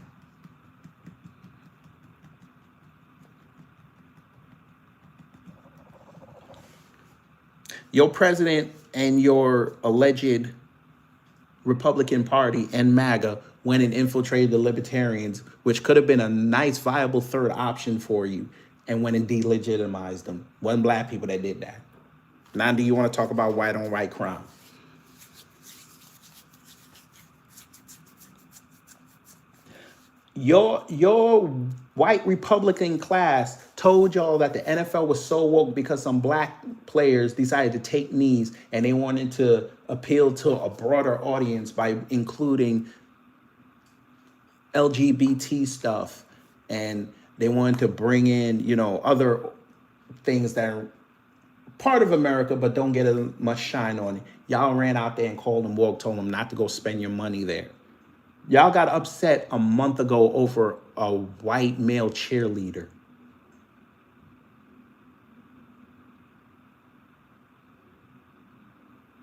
Your president and your alleged Republican Party and MAGA went and infiltrated the libertarians, which could have been a nice, viable third option for you, and went and delegitimized them. Wasn't black people that did that. Now do you want to talk about white on white crime? Your white Republican class told y'all that the NFL was so woke because some black players decided to take knees, and they wanted to appeal to a broader audience by including LGBT stuff, and they wanted to bring in, you know, other things that are part of America but don't get as much shine on it. Y'all ran out there and called them woke, told them not to go spend your money there. Y'all got upset a month ago over a white male cheerleader.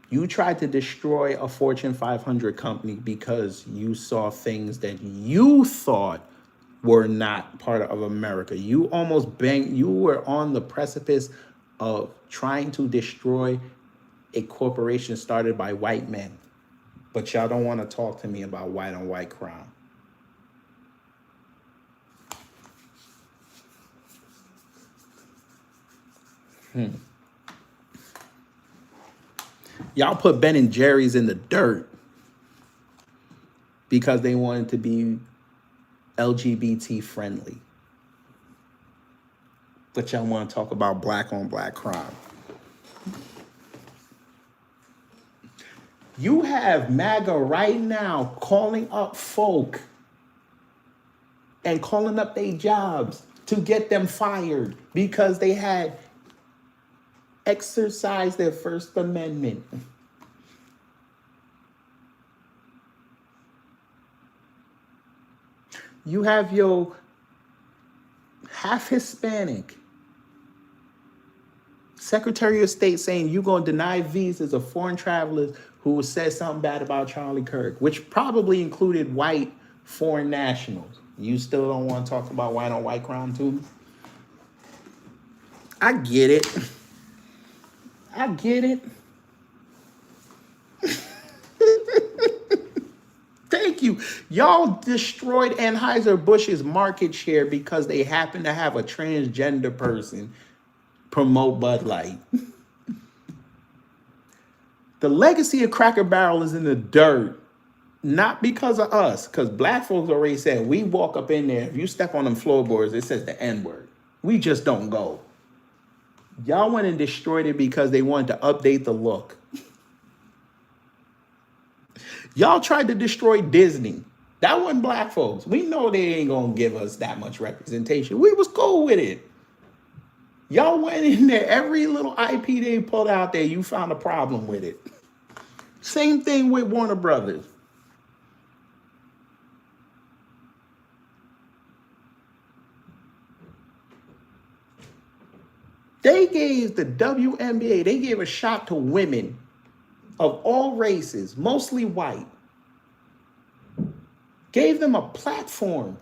You tried to destroy a Fortune 500 company because you saw things that you thought were not part of America. You almost you were on the precipice of trying to destroy a corporation started by white men. But y'all don't want to talk to me about white on white crime. Y'all put Ben and Jerry's in the dirt because they wanted to be LGBT friendly. But y'all want to talk about black on black crime. You have MAGA right now calling up folk and calling up their jobs to get them fired because they had exercised their First Amendment. You have your half Hispanic Secretary of State saying you're going to deny visas of foreign travelers who said something bad about Charlie Kirk, which probably included white foreign nationals. You still don't want to talk about white on white crime too? I get it. I get it. Thank you. Y'all destroyed Anheuser-Busch's market share because they happen to have a transgender person promote Bud Light. The legacy of Cracker Barrel is in the dirt Not because of us, because black folks already said we walk up in there. If you step on them floorboards, it says the N word. We just don't go. Y'all went and destroyed it because they wanted to update the look. Y'all tried to destroy Disney. That wasn't black folks. We know they ain't gonna give us that much representation. We was cool with it. Y'all went in there, every little IP they pulled out there, you found a problem with it. Same thing with Warner Brothers. They gave the WNBA, they gave a shot to women of all races, mostly white. Gave them a platform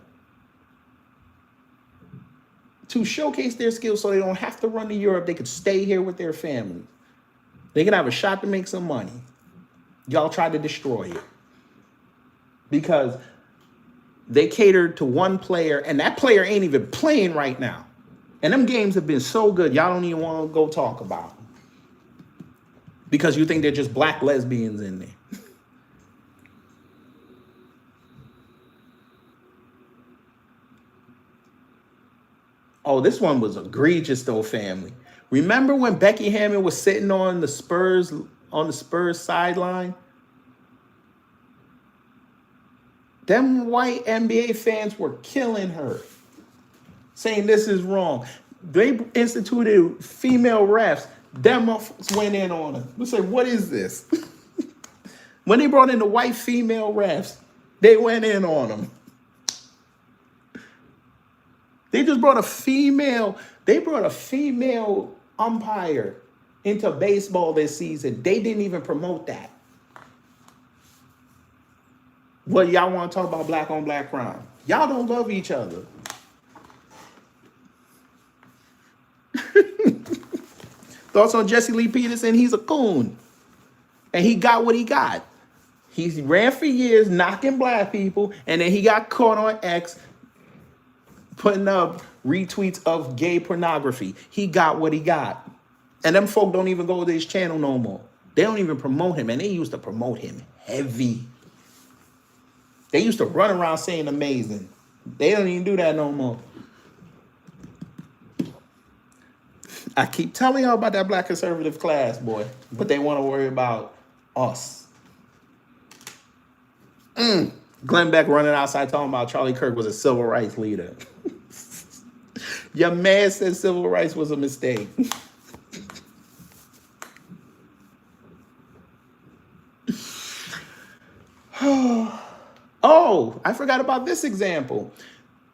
to showcase their skills so they don't have to run to Europe. They could stay here with their families. They could have a shot to make some money. Y'all tried to destroy it because they catered to one player, and that player ain't even playing right now. And them games have been so good, y'all don't even want to go talk about them because you think they're just black lesbians in there. Oh, this one was egregious though, family. Remember when Becky Hammond was sitting on the Spurs sideline? Them white NBA fans were killing her, saying this is wrong. They instituted female refs. Them motherfuckers went in on her. We said, what is this? When they brought in the white female refs, they went in on them. They just brought a female umpire into baseball this season. They didn't even promote that. Well, y'all want to talk about black on black crime? Y'all don't love each other. Thoughts on Jesse Lee Peterson? He's a coon. And he got what he got. He ran for years knocking black people, and then he got caught on X putting up retweets of gay pornography. He got what he got. And them folk don't even go to his channel no more. They don't even promote him, and they used to promote him heavy. They used to run around saying amazing. They don't even do that no more. I keep telling y'all about that black conservative class, boy, but they want to worry about us. Glenn Beck running outside talking about Charlie Kirk was a civil rights leader. Your man said civil rights was a mistake. Oh, I forgot about this example.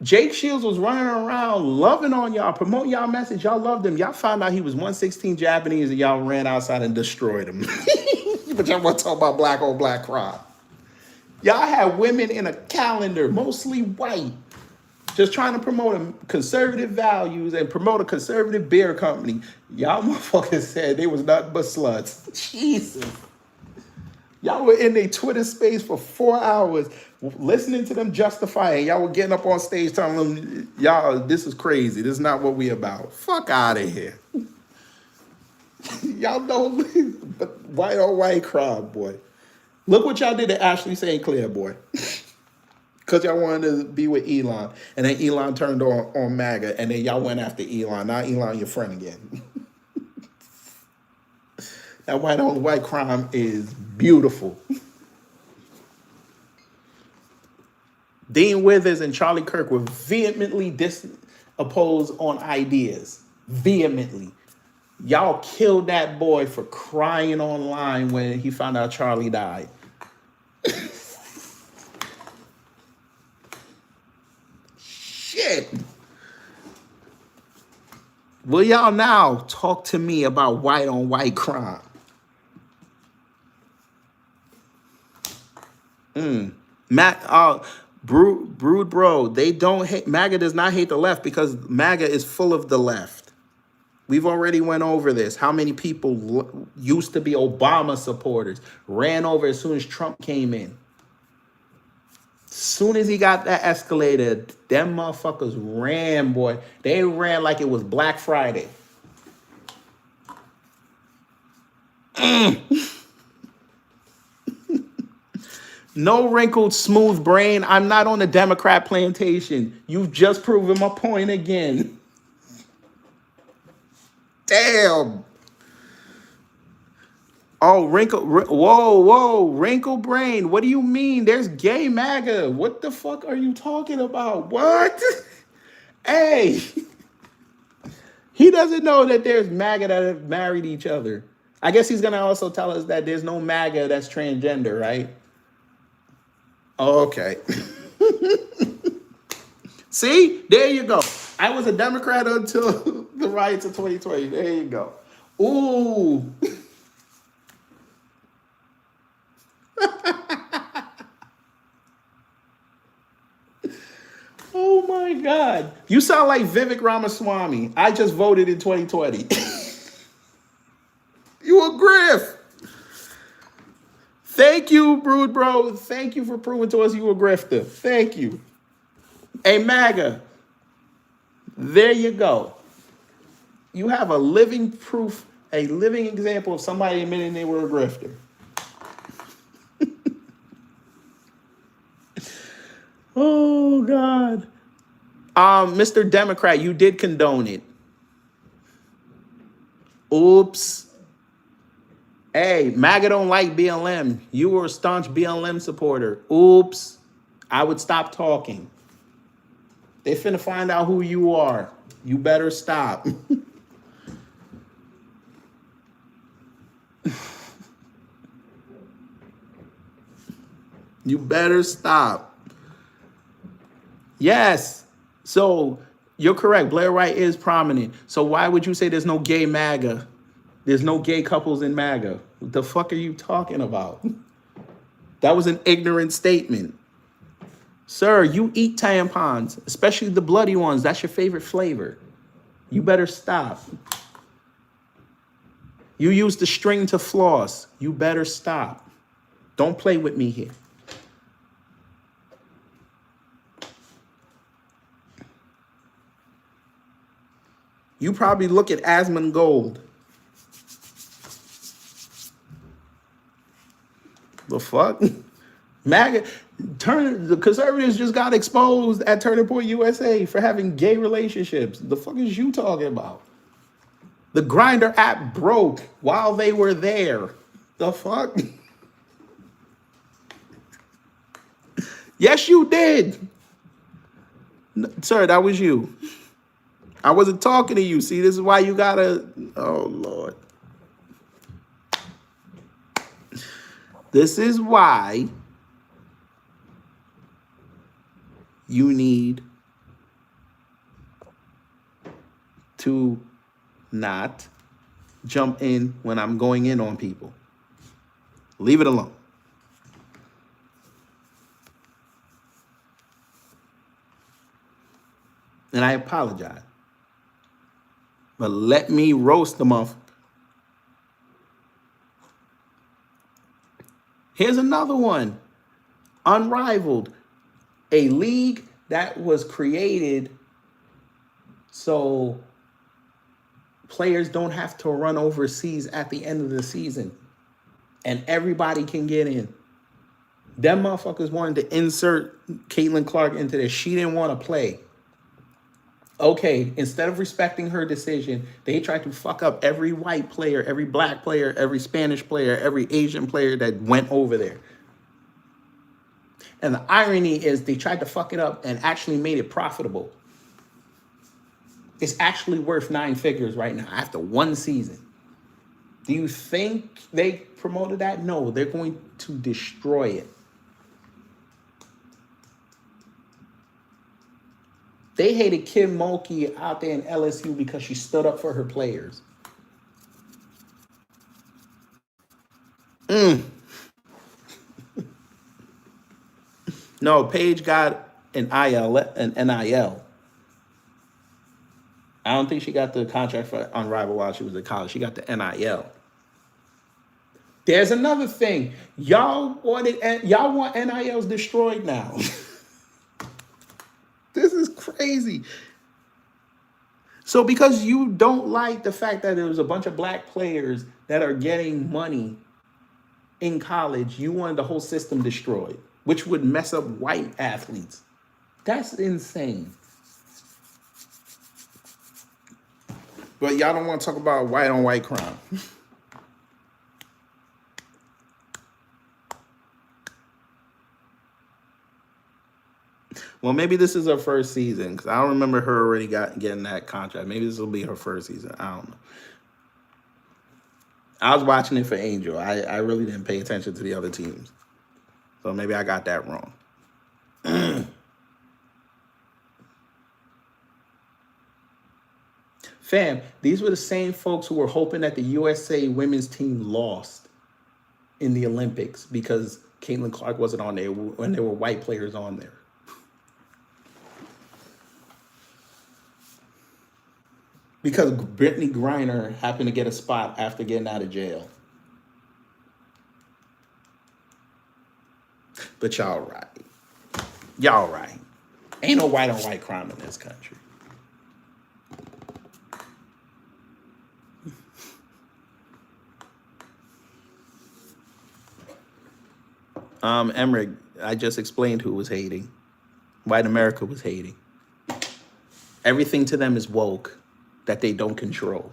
Jake Shields was running around loving on y'all, promoting y'all message. Y'all loved him. Y'all found out he was 116 Japanese and y'all ran outside and destroyed him. But y'all want to talk about black on black crime. Y'all had women in a calendar, mostly white, just trying to promote conservative values and promote a conservative beer company. Y'all motherfuckers said they was nothing but sluts. Jesus. Y'all were in their Twitter space for 4 hours listening to them justify it. Y'all were getting up on stage telling them, y'all, this is crazy. This is not what we about. Fuck out of here. Y'all know white on white crime, boy. Look what y'all did to Ashley St. Clair, boy. Because y'all wanted to be with Elon. And then Elon turned on MAGA. And then y'all went after Elon. Now Elon your friend again. That white on white crime is beautiful. Dean Withers and Charlie Kirk were vehemently opposed on ideas. Vehemently. Y'all killed that boy for crying online when he found out Charlie died. Shit. Will y'all now talk to me about white on white crime? Brood bro, they don't hate, MAGA does not hate the left because MAGA is full of the left. We've already went over this. How many people used to be Obama supporters ran over as soon as Trump came in? As soon as he got that escalator, them motherfuckers ran, boy. They ran like it was Black Friday. No wrinkled smooth brain. I'm not on the Democrat plantation. You've just proven my point again. Damn. Oh, whoa, wrinkle brain. What do you mean? There's gay MAGA. What the fuck are you talking about? What? Hey, he doesn't know that there's MAGA that have married each other. I guess he's gonna also tell us that there's no MAGA that's transgender, right? Oh, okay. See, there you go. I was a Democrat until the riots of 2020. There you go. Ooh. Oh my God. You sound like Vivek Ramaswamy. I just voted in 2020. You a griff. Thank you, Brood Bro. Thank you for proving to us you a grifter. Thank you. Hey, MAGA. There you go. You have a living proof, a living example of somebody admitting they were a grifter. Oh, God. Mr. Democrat, you did condone it. Oops. Hey, MAGA don't like BLM. You were a staunch BLM supporter. Oops. I would stop talking. They finna find out who you are. You better stop. You better stop. Yes. So you're correct. Blair White is prominent. So why would you say there's no gay MAGA? There's no gay couples in MAGA. What the fuck are you talking about? That was an ignorant statement. Sir, you eat tampons, especially the bloody ones. That's your favorite flavor. You better stop. You use the string to floss. You better stop. Don't play with me here. You probably look at Asmongold. The fuck? MAGA, the conservatives just got exposed at Turning Point USA for having gay relationships. The fuck is you talking about? The Grindr app broke while they were there. The fuck? Yes, you did. Sir, that was you. I wasn't talking to you. See, this is why you gotta, oh Lord. This is why you need to not jump in when I'm going in on people. Leave it alone. And I apologize. But let me roast the motherfucker. Here's another one. Unrivaled. A league that was created so players don't have to run overseas at the end of the season. And everybody can get in. Them motherfuckers wanted to insert Caitlin Clark into this. She didn't want to play. Okay, instead of respecting her decision, they tried to fuck up every white player, every black player, every Spanish player, every Asian player that went over there. And the irony is they tried to fuck it up and actually made it profitable. It's actually worth 9 figures right now after one season. Do you think they promoted that? No, they're going to destroy it. They hated Kim Mulkey out there in LSU because she stood up for her players. No, Paige got an NIL. I don't think she got the contract for Unrivaled while she was in college. She got the NIL. There's another thing. Y'all want NILs destroyed now. This is crazy. So because you don't like the fact that there was a bunch of black players that are getting money in college, you wanted the whole system destroyed. which would mess up white athletes. That's insane. But y'all don't want to talk about white on white crime. Well, maybe this is her first season because I don't remember her already getting that contract. Maybe this will be her first season. I don't know. I was watching it for Angel. I really didn't pay attention to the other teams. So maybe I got that wrong. Fam, these were the same folks who were hoping that the USA women's team lost in the Olympics because Caitlin Clark wasn't on there when there were white players on there. Because Brittany Griner happened to get a spot after getting out of jail. But y'all right. Y'all right. Ain't no white on white crime in this country. Emmerich, I just explained who was hating. White America was hating. Everything to them is woke that they don't control.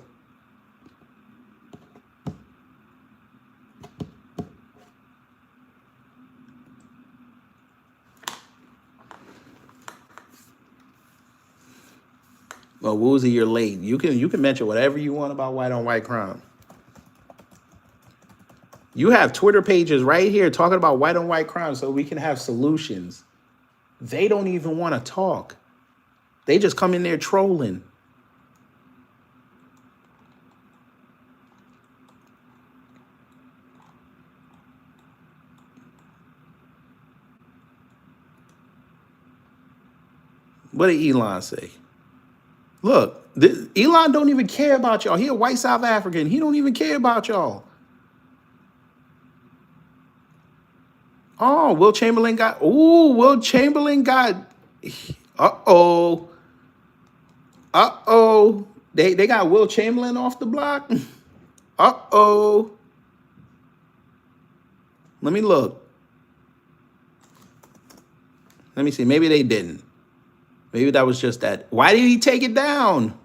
Well, Woozy, you're late. You can mention whatever you want about white on white crime. You have Twitter pages right here talking about white on white crime so we can have solutions. They don't even want to talk. They just come in there trolling. What did Elon say? Look, Elon don't even care about y'all. He a white South African. He don't even care about y'all. Oh, Will Chamberlain got. Uh-oh. Uh-oh. They got Will Chamberlain off the block. Uh-oh. Let me look. Let me see. Maybe they didn't. Maybe that was just that. Why did he take it down?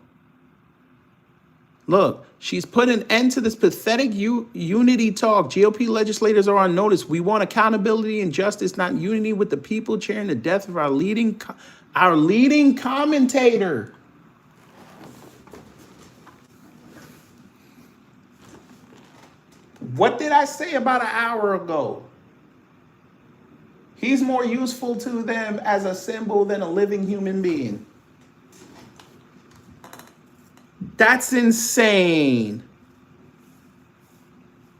Look, she's put an end to this pathetic unity talk. GOP legislators are on notice. We want accountability and justice, not unity with the people cheering the death of our leading commentator. What did I say about an hour ago? He's more useful to them as a symbol than a living human being. That's insane.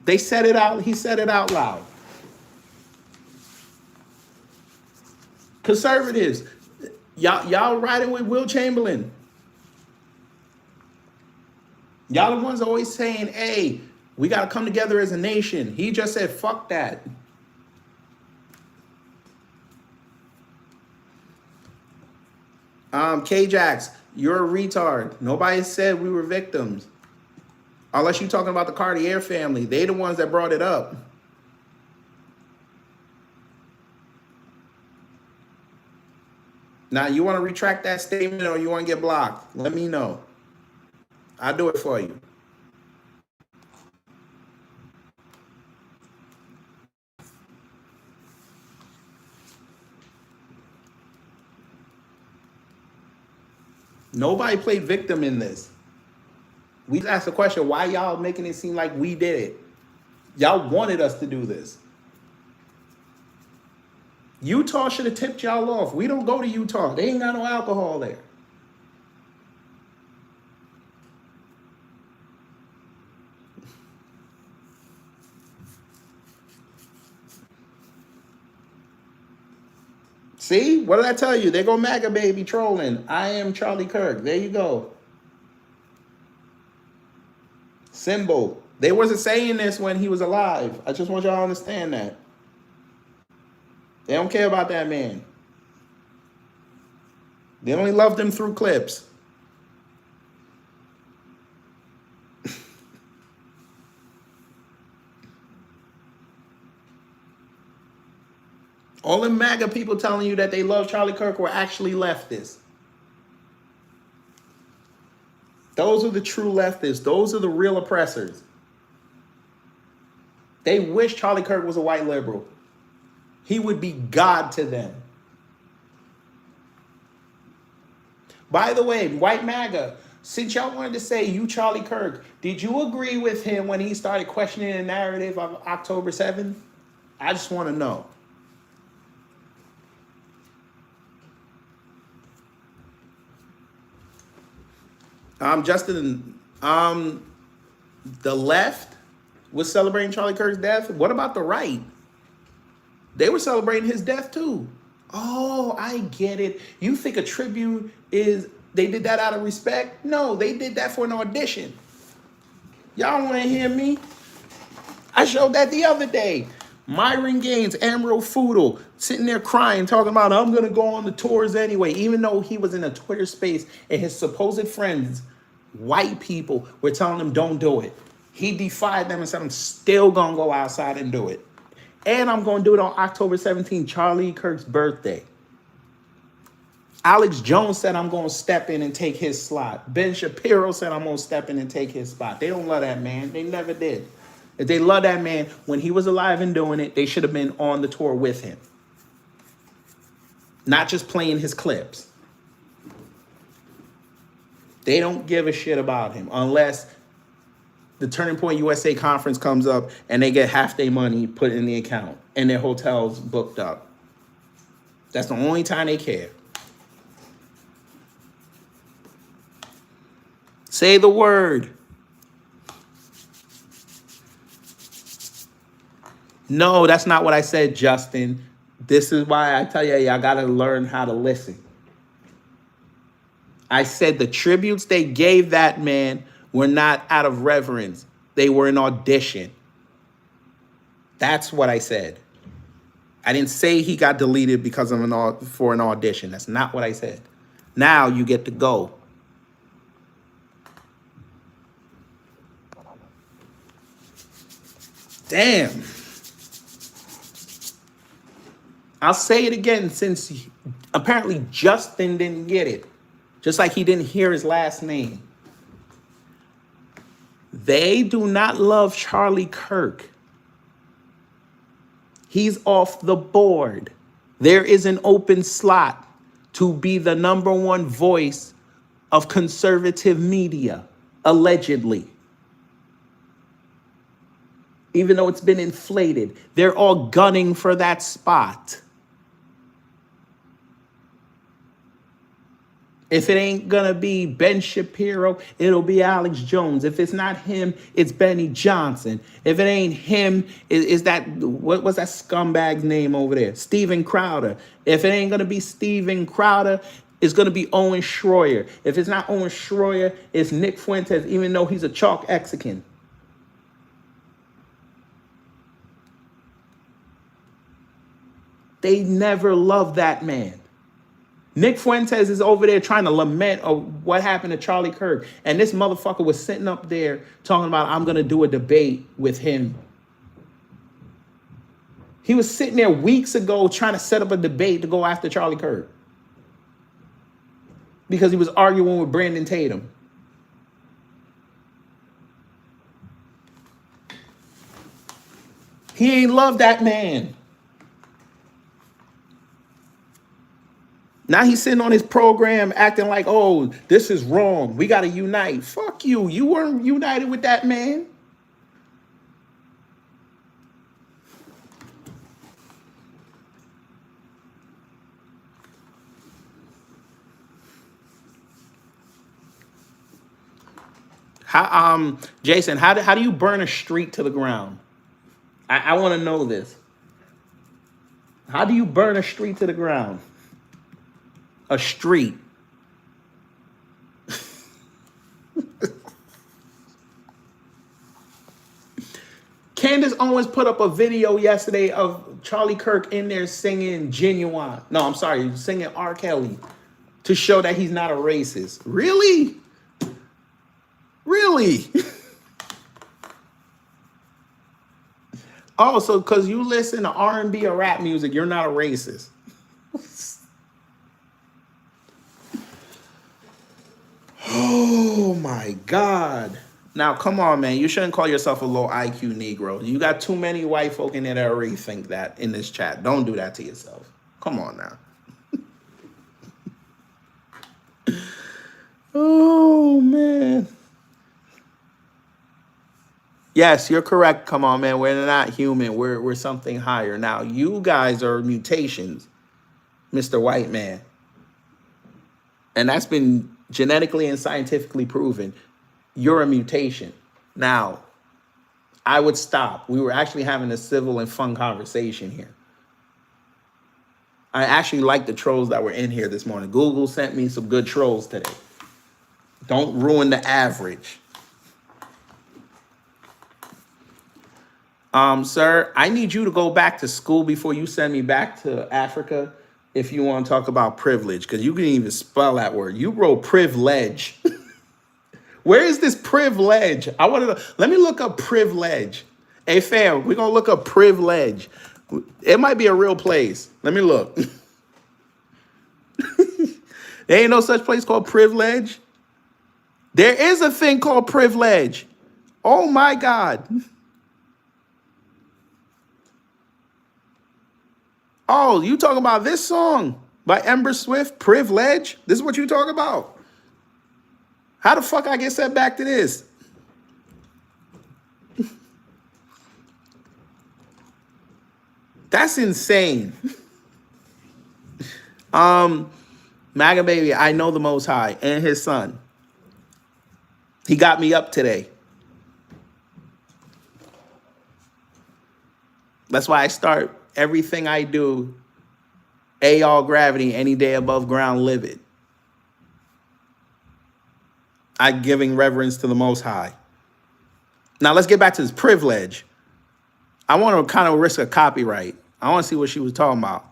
They said it out. He said it out loud. Conservatives, y'all riding with Will Chamberlain. Y'all the ones always saying, hey, we got to come together as a nation. He just said, fuck that. K-Jax, you're a retard. Nobody said we were victims. Unless you're talking about the Cartier family. They the ones that brought it up. Now, you want to retract that statement or you want to get blocked? Let me know. I'll do it for you. Nobody played victim in this. We asked the question, why y'all making it seem like we did it? Y'all wanted us to do this. Utah should have tipped y'all off. We don't go to Utah. They ain't got no alcohol there. See? What did I tell you? They go MAGA baby trolling. I am Charlie Kirk. There you go. Symbol. They wasn't saying this when he was alive. I just want y'all to understand that. They don't care about that man. They only loved him through clips. All the MAGA people telling you that they love Charlie Kirk were actually leftists. Those are the true leftists. Those are the real oppressors. They wish Charlie Kirk was a white liberal. He would be God to them. By the way, white MAGA, since y'all wanted to say you Charlie Kirk, did you agree with him when he started questioning the narrative of October 7th? I just want to know. Justin, the left was celebrating Charlie Kirk's death. What about the right? They were celebrating his death too. Oh, I get it. You think a tribute is, they did that out of respect? No, they did that for an audition. Y'all want to hear me? I showed that the other day. Myron Gaines, Amro Foodle, sitting there crying, talking about, I'm going to go on the tours anyway, even though he was in a Twitter space and his supposed friends, white people, were telling him, don't do it. He defied them and said, I'm still going to go outside and do it. And I'm going to do it on October 17th, Charlie Kirk's birthday. Alex Jones said, I'm going to step in and take his slot. Ben Shapiro said, I'm going to step in and take his spot. They don't love that man. They never did. If they love that man when he was alive and doing it, they should have been on the tour with him. Not just playing his clips. They don't give a shit about him unless the Turning Point USA conference comes up and they get half their money put in the account and their hotels booked up. That's the only time they care. Say the word. No, that's not what I said, Justin. This is why I tell you, y'all got to learn how to listen. I said the tributes they gave that man were not out of reverence. They were an audition. That's what I said. I didn't say he got deleted because of for an audition. That's not what I said. Now you get to go. Damn. I'll say it again since apparently Justin didn't get it. Just like he didn't hear his last name. They do not love Charlie Kirk. He's off the board. There is an open slot to be the #1 voice of conservative media, allegedly. Even though it's been inflated, they're all gunning for that spot. If it ain't gonna be Ben Shapiro, it'll be Alex Jones. If it's not him, it's Benny Johnson. If it ain't him, is that, what's that scumbag's name over there? Steven Crowder. If it ain't gonna be Steven Crowder, it's gonna be Owen Schroyer. If it's not Owen Schroyer, it's Nick Fuentes, even though he's a chalk Mexican. They never loved that man. Nick Fuentes is over there trying to lament of what happened to Charlie Kirk. And this motherfucker was sitting up there talking about, I'm going to do a debate with him. He was sitting there weeks ago trying to set up a debate to go after Charlie Kirk. Because he was arguing with Brandon Tatum. He ain't love that man. Now he's sitting on his program acting like, oh, this is wrong. We got to unite. Fuck you. You weren't united with that man. Jason, how do you burn a street to the ground? I want to know this. How do you burn a street to the ground? A street. Candace Owens put up a video yesterday of Charlie Kirk in there singing Genuine. No, I'm sorry, singing R. Kelly to show that he's not a racist. Really? Really? Oh, so because you listen to R&B or rap music, you're not a racist. Oh my God. Now, come on, man. You shouldn't call yourself a low IQ Negro. You got too many white folk in there that already think that in this chat. Don't do that to yourself. Come on now. Oh, man. Yes, you're correct. Come on, man. We're not human. We're something higher. Now, you guys are mutations, Mr. White Man. And that's been genetically and scientifically proven. You're a mutation. Now, I would stop. We were actually having a civil and fun conversation here. I actually like the trolls that were in here this morning. Google sent me some good trolls today. Don't ruin the average. Sir, I need you to go back to school before you send me back to Africa if you want to talk about privilege, because you couldn't even spell that word. You wrote privilege. Where is this privilege? Let me look up privilege. Hey, fam, we're going to look up privilege. It might be a real place. Let me look. There ain't no such place called privilege. There is a thing called privilege. Oh, my God. Oh, you talking about this song by Ember Swift, Privilege? This is what you talk about? How the fuck I get sent back to this? That's insane. MAGA baby, I know the Most High and his son. He got me up today. That's why I start everything I do, all gravity, any day above ground, live it. I'm giving reverence to the Most High. Now let's get back to this privilege. I want to kind of risk a copyright. I want to see what she was talking about.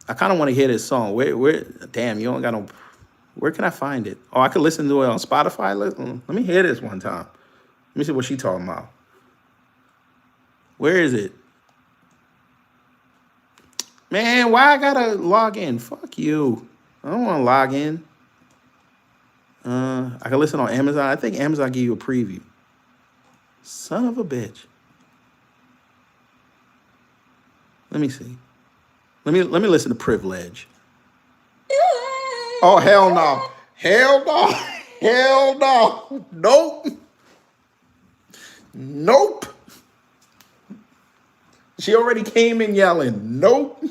I kind of want to hear this song. Where? Damn, you don't got no. Where can I find it? Oh, I could listen to it on Spotify. Let me hear this one time. Let me see what she talking about. Where is it? Man, why I gotta log in? Fuck you. I don't want to log in. I can listen on Amazon. I think Amazon give you a preview. Son of a bitch. Let me see. Let me listen to Privilege. Oh, hell no. Hell no. Hell no. Nope. Nope. She already came in yelling. Nope.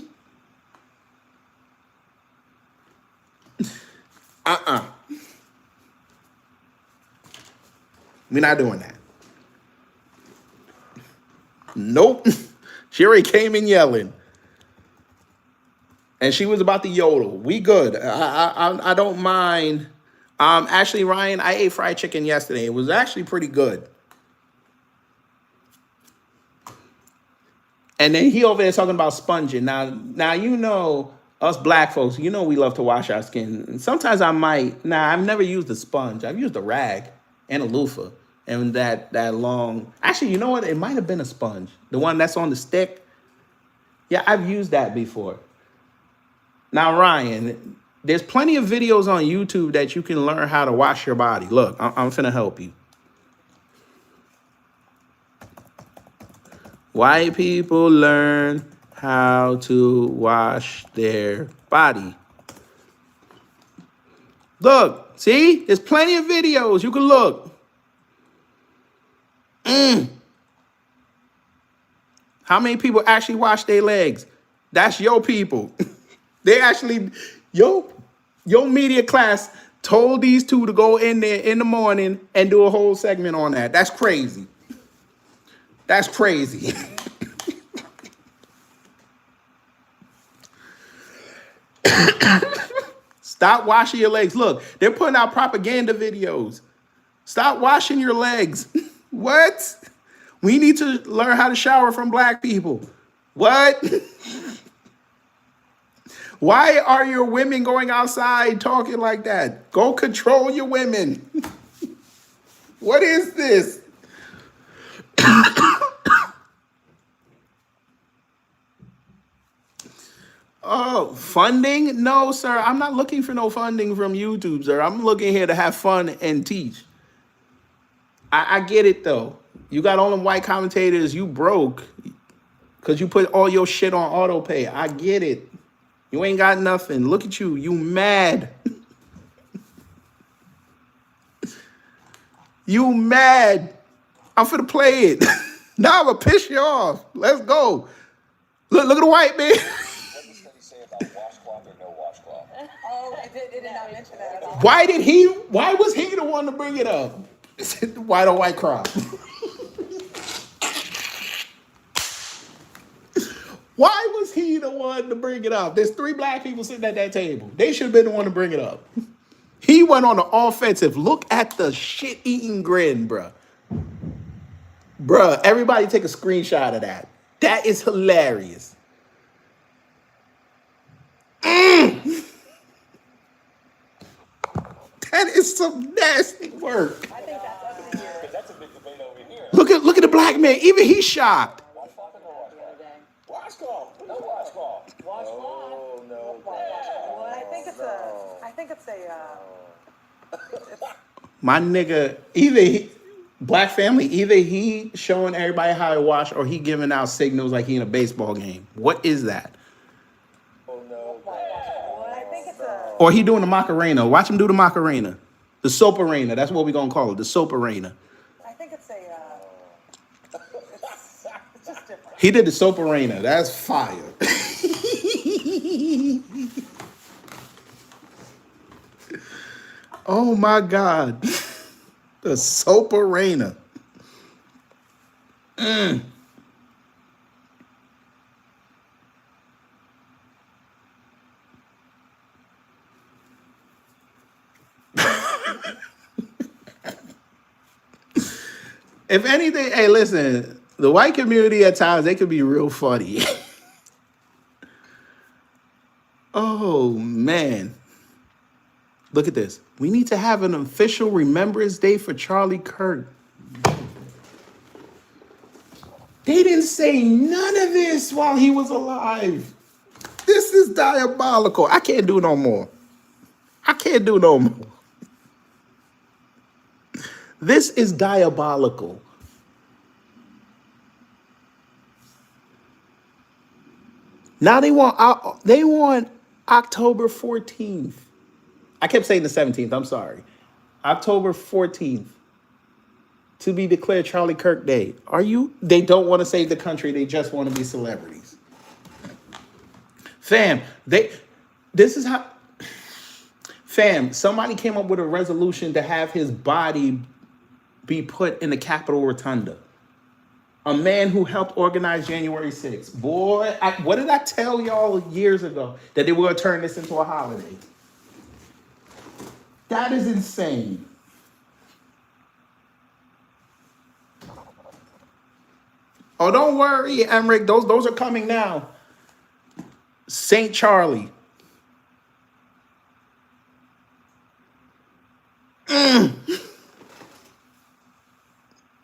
We're not doing that. Nope. She already came in yelling. And she was about to yodel. We good. I don't mind. Actually, Ryan, I ate fried chicken yesterday. It was actually pretty good. And then he over there talking about sponging. Now you know us black folks, you know we love to wash our skin. And sometimes I might. I've never used a sponge. I've used a rag and a loofah. And that long. Actually, you know what? It might have been a sponge. The one that's on the stick. Yeah, I've used that before. Now, Ryan, there's plenty of videos on YouTube that you can learn how to wash your body. Look, I'm finna help you. White people learn how to wash their body. Look, see? There's plenty of videos. You can look. How many people actually wash their legs? That's your people. They actually, your media class told these two to go in there in the morning and do a whole segment on that. That's crazy. That's crazy. Stop washing your legs. Look, they're putting out propaganda videos. Stop washing your legs. What? We need to learn how to shower from black people. What? Why are your women going outside talking like that? Go control your women. What is this? Oh, funding? No, sir. I'm not looking for no funding from YouTube, sir. I'm looking here to have fun and teach. I get it though. You got all them white commentators. You broke because you put all your shit on auto pay. I get it. You ain't got nothing. Look at you. You mad. You mad. I'm finna play it. Now I'm gonna piss you off. Let's go. Look at the white man. What does study say about washcloth or no washcloth? Oh, it did not mention that at all. Why was he the one to bring it up? White on white crop. Why was he the one to bring it up? There's 3 black people sitting at that table. They should have been the one to bring it up. He went on the offensive. Look at the shit-eating grin, bruh. Bruh, everybody take a screenshot of that. That is hilarious. That is some nasty work. I think that's up to you. Because that's a big debate over here. Look at the black man. Even he's shocked. Washcloth or no washcloth? Washcloth. No washcloth. Washcloth. Oh, no. Well, I think it's My nigga, either black family, either he showing everybody how to wash or he giving out signals like he in a baseball game. What is that? Oh, no. well, I think it's a, Or he doing the Macarena. Watch him do the Macarena. The soap arena. That's what we gonna call it. The soap arena. I think it's just different. He did the soap arena. That's fire. Oh my God. The soap arena. If anything, hey, listen, the white community at times, they could be real funny. Oh, man. Look at this. We need to have an official Remembrance Day for Charlie Kirk. They didn't say none of this while he was alive. This is diabolical. I can't do no more. I can't do no more. This is diabolical. Now they want October 14th. I kept saying the 17th. I'm sorry. October 14th to be declared Charlie Kirk Day. They don't want to save the country. They just want to be celebrities. Fam, somebody came up with a resolution to have his body be put in the Capitol Rotunda. A man who helped organize January 6th. Boy, what did I tell y'all years ago? That they were going to turn this into a holiday. That is insane. Oh, don't worry, Emmerich. Those are coming now. St. Charlie.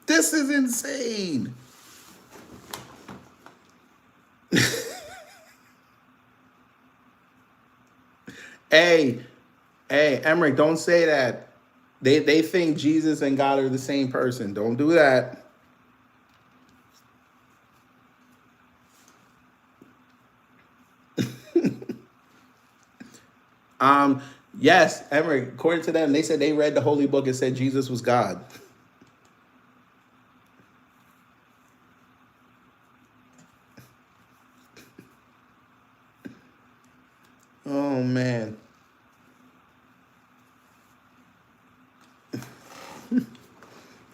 This is insane. Hey, Emmerich, don't say that. They think Jesus and God are the same person. Don't do that. Yes, Emmerich, according to them, they said they read the holy book and said Jesus was God. Oh, man.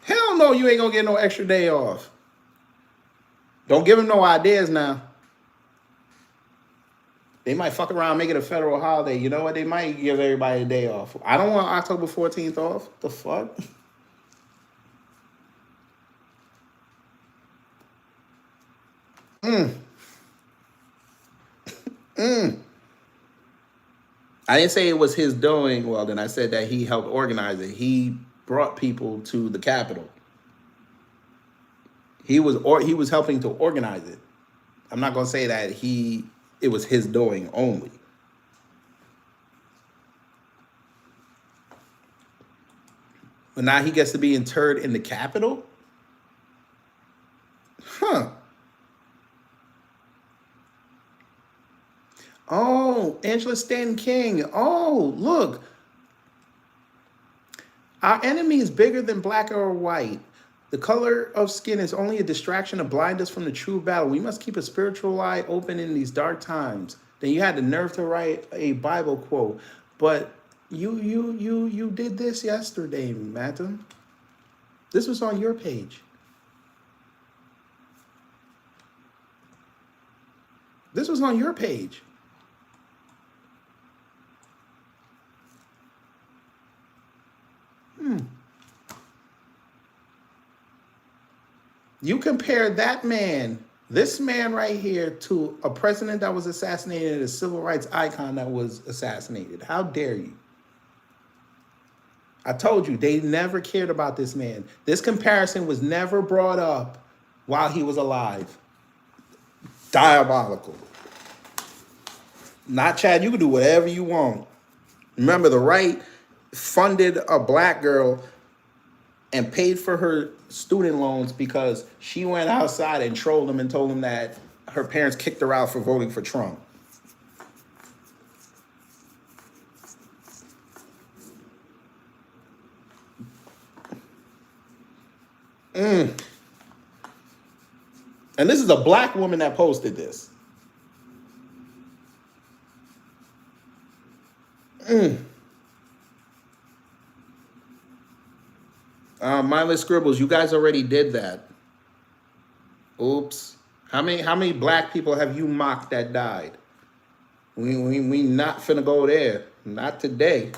Hell no, you ain't gonna get no extra day off. Don't give them no ideas now. They might fuck around, make it a federal holiday. You know what? They might give everybody a day off. I don't want October 14th off. The fuck? I didn't say it was his doing. Well, then I said that he helped organize it. He brought people to the Capitol. He was helping to organize it. I'm not gonna say that it was his doing only. But now he gets to be interred in the Capitol? Huh. Oh, Angela Stanton King. Oh, look. Our enemy is bigger than black or white. The color of skin is only a distraction to blind us from the true battle. We must keep a spiritual eye open in these dark times. Then you had the nerve to write a Bible quote. But you did this yesterday, madam. This was on your page. This was on your page. You compare that man, this man right here, to a president that was assassinated and a civil rights icon that was assassinated. How dare you? I told you, they never cared about this man. This comparison was never brought up while he was alive. Diabolical. Not Chad, you can do whatever you want. Remember, the right funded a black girl and paid for her student loans because she went outside and trolled him and told him that her parents kicked her out for voting for Trump. And this is a black woman that posted this. Mindless scribbles, you guys already did that. Oops. How many black people have you mocked that died? We not finna go there. Not today.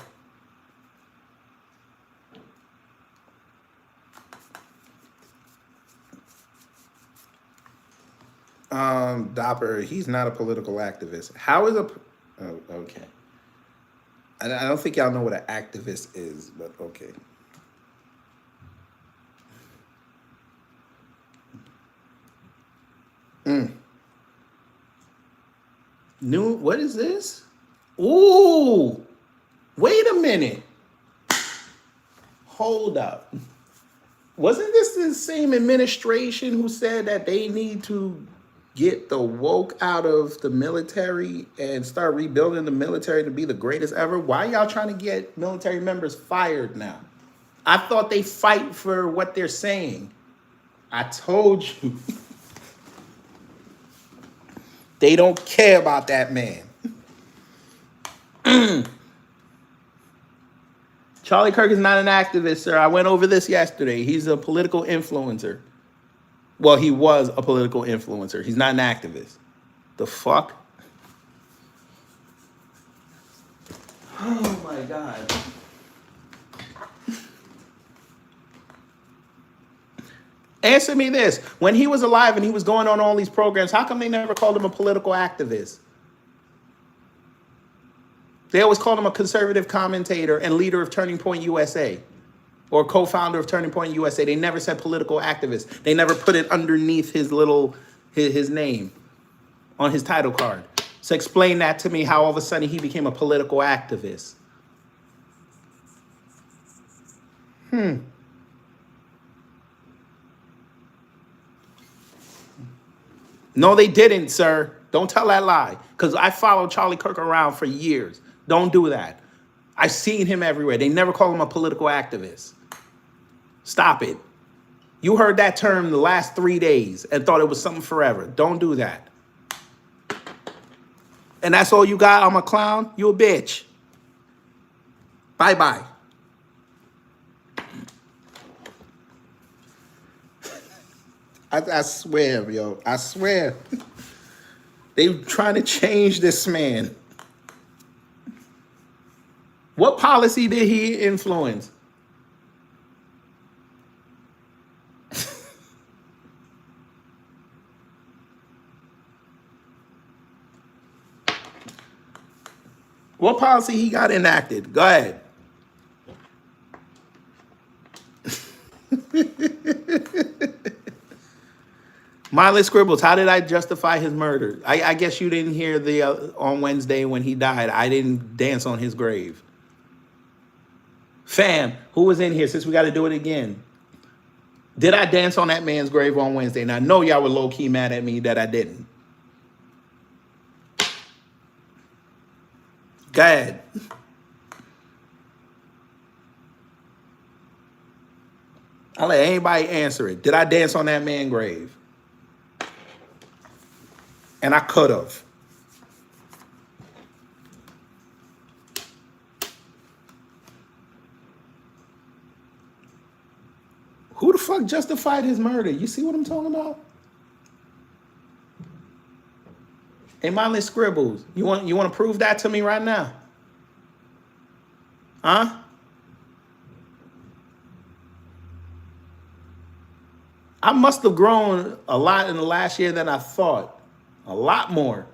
Dopper, he's not a political activist. How is a... Oh, okay. I don't think y'all know what an activist is, but okay. New, what is this? Ooh, wait a minute. Hold up. Wasn't this the same administration who said that they need to get the woke out of the military and start rebuilding the military to be the greatest ever? Why y'all trying to get military members fired now? I thought they fight for what they're saying. I told you. They don't care about that man. Charlie Kirk is not an activist, sir. I went over this yesterday. He's a political influencer. Well, he was a political influencer. He's not an activist. The fuck? Oh my God. Answer me this. When he was alive and he was going on all these programs, how come they never called him a political activist? They always called him a conservative commentator and leader of Turning Point USA or co-founder of Turning Point USA. They never said political activist. They never put it underneath his name on his title card. So explain that to me, how all of a sudden he became a political activist. No, they didn't, sir. Don't tell that lie. Because I followed Charlie Kirk around for years. Don't do that. I've seen him everywhere. They never call him a political activist. Stop it. You heard that term the last 3 days and thought it was something forever. Don't do that. And that's all you got? I'm a clown? You a bitch. Bye-bye. I swear, yo. I swear. They trying to change this man. What policy did he influence? What policy he got enacted? Go ahead. Mindless Scribbles, how did I justify his murder? I guess you didn't hear the on Wednesday when he died. I didn't dance on his grave. Fam, who was in here since we got to do it again? Did I dance on that man's grave on Wednesday? And I know y'all were low-key mad at me that I didn't. Go ahead. I'll let anybody answer it. Did I dance on that man's grave? And I could have. Who the fuck justified his murder? You see what I'm talking about? Hey, Mindless Scribbles, you want to prove that to me right now? Huh? I must have grown a lot in the last year than I thought. A lot more.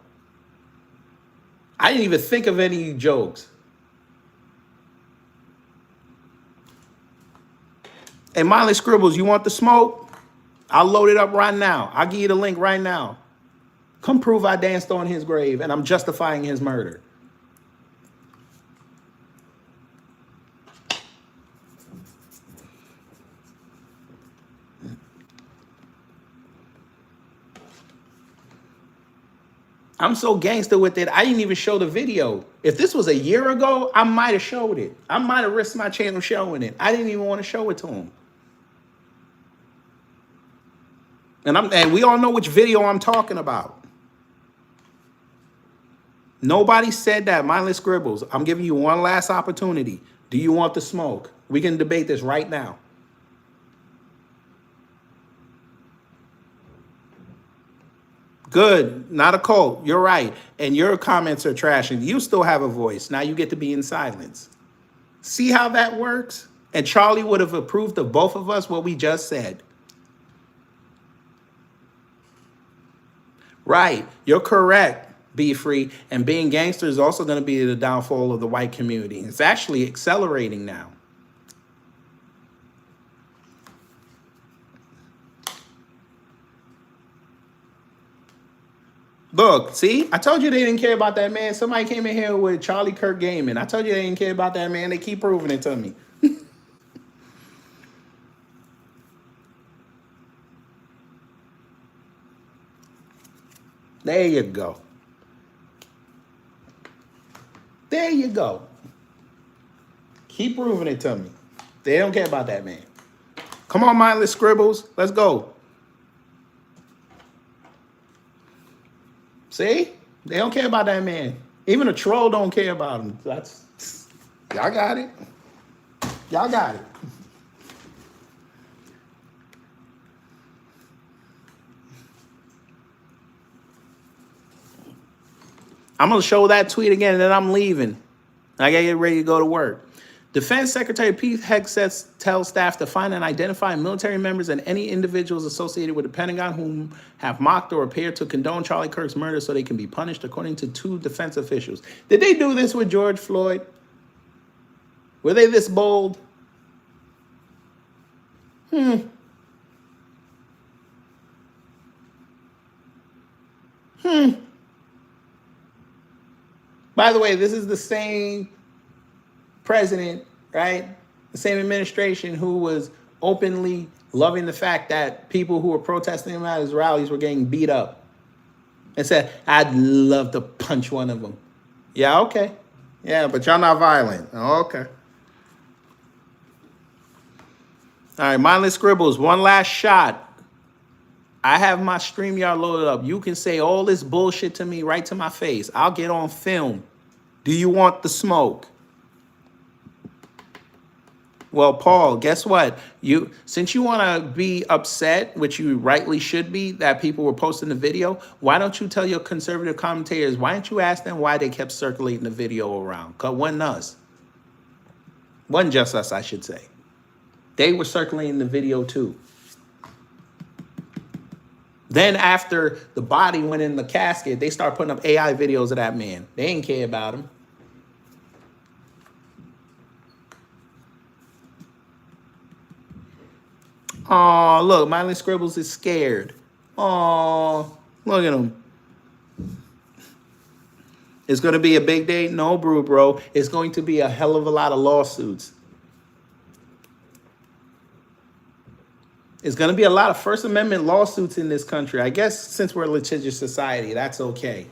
I didn't even think of any jokes. Hey, Mindless Scribbles, you want the smoke? I'll load it up right now. I'll give you the link right now. Come prove I danced on his grave and I'm justifying his murder. I'm so gangster with it, I didn't even show the video. If this was a year ago, I might have showed it. I might have risked my chance of showing it. I didn't even want to show it to him. And we all know which video I'm talking about. Nobody said that. Mindless Scribbles, I'm giving you one last opportunity. Do you want the smoke? We can debate this right now. Good. Not a cult. You're right. And your comments are trash and you still have a voice. Now you get to be in silence. See how that works? And Charlie would have approved of both of us what we just said. Right. You're correct, Be Free. And being gangster is also going to be the downfall of the white community. It's actually accelerating now. Look, see? I told you they didn't care about that man. Somebody came in here with Charlie Kirk Gaming. I told you they didn't care about that man. They keep proving it to me. There you go. There you go. Keep proving it to me. They don't care about that man. Come on, Mindless Scribbles. Let's go. See? They don't care about that man. Even a troll don't care about him. That's y'all got it. Y'all got it. I'm going to show that tweet again and then I'm leaving. I got to get ready to go to work. Defense Secretary Pete Hegseth tells staff to find and identify military members and any individuals associated with the Pentagon whom have mocked or appear to condone Charlie Kirk's murder so they can be punished, according to two defense officials. Did they do this with George Floyd? Were they this bold? By the way, this is the same president, right? The same administration who was openly loving the fact that people who were protesting him at his rallies were getting beat up and said, I'd love to punch one of them. Yeah, okay. Yeah, but y'all not violent. Oh, okay. All right, Mindless Scribbles, one last shot. I have my StreamYard loaded up. You can say all this bullshit to me right to my face. I'll get on film. Do you want the smoke? Well, Paul, guess what? Since you want to be upset, which you rightly should be, that people were posting the video, why don't you tell your conservative commentators, why don't you ask them why they kept circulating the video around? Because it wasn't us. Wasn't just us, I should say. They were circulating the video too. Then after the body went in the casket, they start putting up AI videos of that man. They didn't care about him. Oh, look, Mindless Scribbles is scared. Oh, look at him. It's going to be a big day? No, bro. It's going to be a hell of a lot of lawsuits. It's going to be a lot of First Amendment lawsuits in this country. I guess since we're a litigious society, that's okay.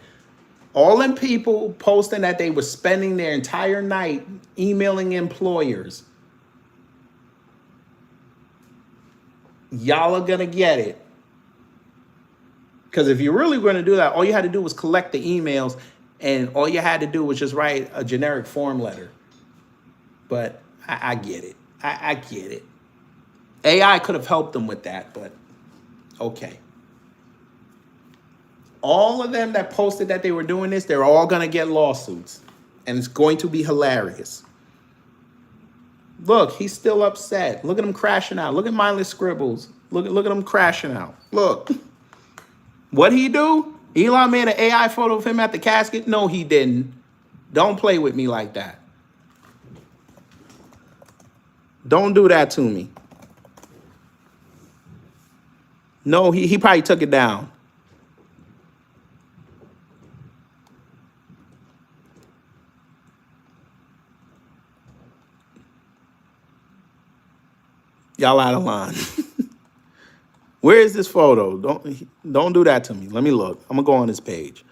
All them people posting that they were spending their entire night emailing employers. Y'all are going to get it. Because if you're really going to do that, all you had to do was collect the emails, and all you had to do was just write a generic form letter. But I get it. I get it. AI could have helped them with that, but okay. All of them that posted that they were doing this, they're all going to get lawsuits. And it's going to be hilarious. Look, he's still upset. Look at him crashing out. Look at mindless scribbles. Look at him crashing out. Look. What'd he do? Elon made an AI photo of him at the casket? No, he didn't. Don't play with me like that. Don't do that to me. No, he probably took it down. Y'all out of line. Where is this photo? Don't do that to me. Let me look. I'm gonna go on this page.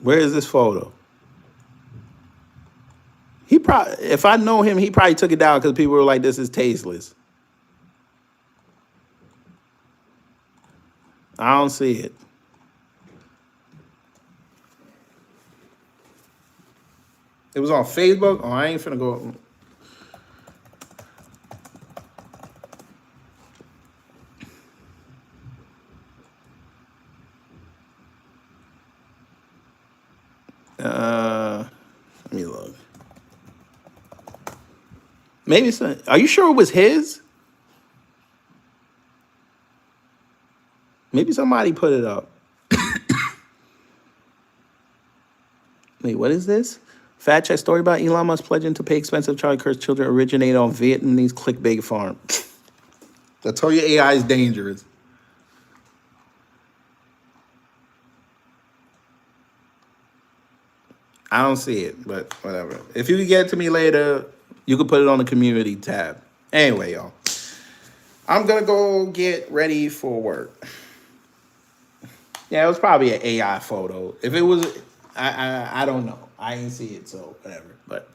Where is this photo? He probably, if I know him, he probably took it down because people were like, "This is tasteless." I don't see it. It was on Facebook. Oh, I ain't finna go. Let me look. Maybe some. Are you sure it was his? Maybe somebody put it up. Wait, what is this? Fact check story about Elon Musk pledging to pay expensive child care children originated on Vietnamese clickbait farm. I told you AI is dangerous. I don't see it, but whatever. If you can get it to me later, you can put it on the community tab. Anyway, y'all, I'm gonna go get ready for work. Yeah, it was probably an AI photo. If it was, I don't know. I didn't see it, so whatever. But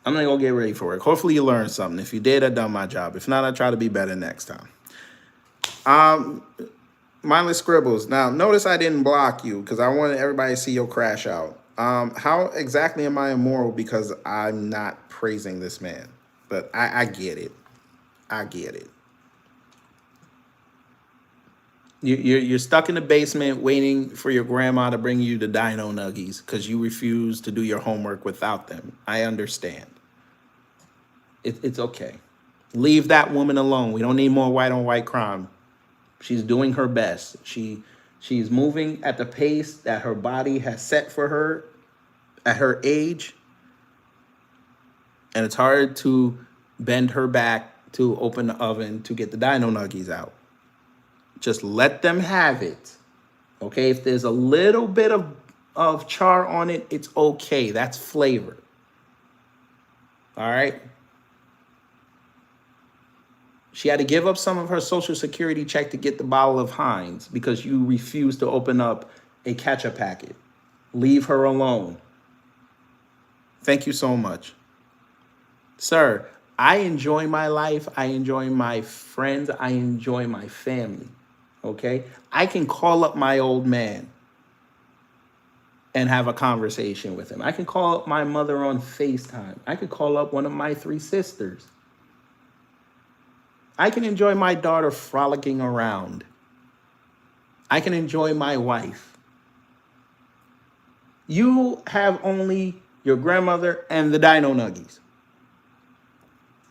I'm gonna go get ready for work. Hopefully you learned something. If you did, I done my job. If not, I try to be better next time. Mindless scribbles. Now, notice I didn't block you because I wanted everybody to see your crash out. How exactly am I immoral because I'm not praising this man? But I get it. I get it. You're stuck in the basement waiting for your grandma to bring you the dino nuggies because you refuse to do your homework without them. I understand. It's okay. Leave that woman alone. We don't need more white on white crime. She's doing her best. She's moving at the pace that her body has set for her at her age. And it's hard to bend her back to open the oven to get the dino nuggies out. Just let them have it. Okay? If there's a little bit of char on it, it's okay. That's flavor. All right? She had to give up some of her Social Security check to get the bottle of Heinz because you refused to open up a ketchup packet. Leave her alone. Thank you so much. Sir, I enjoy my life. I enjoy my friends. I enjoy my family. Okay? I can call up my old man and have a conversation with him. I can call up my mother on FaceTime. I could call up one of my 3 sisters. I can enjoy my daughter frolicking around. I can enjoy my wife. You have only your grandmother and the dino nuggies.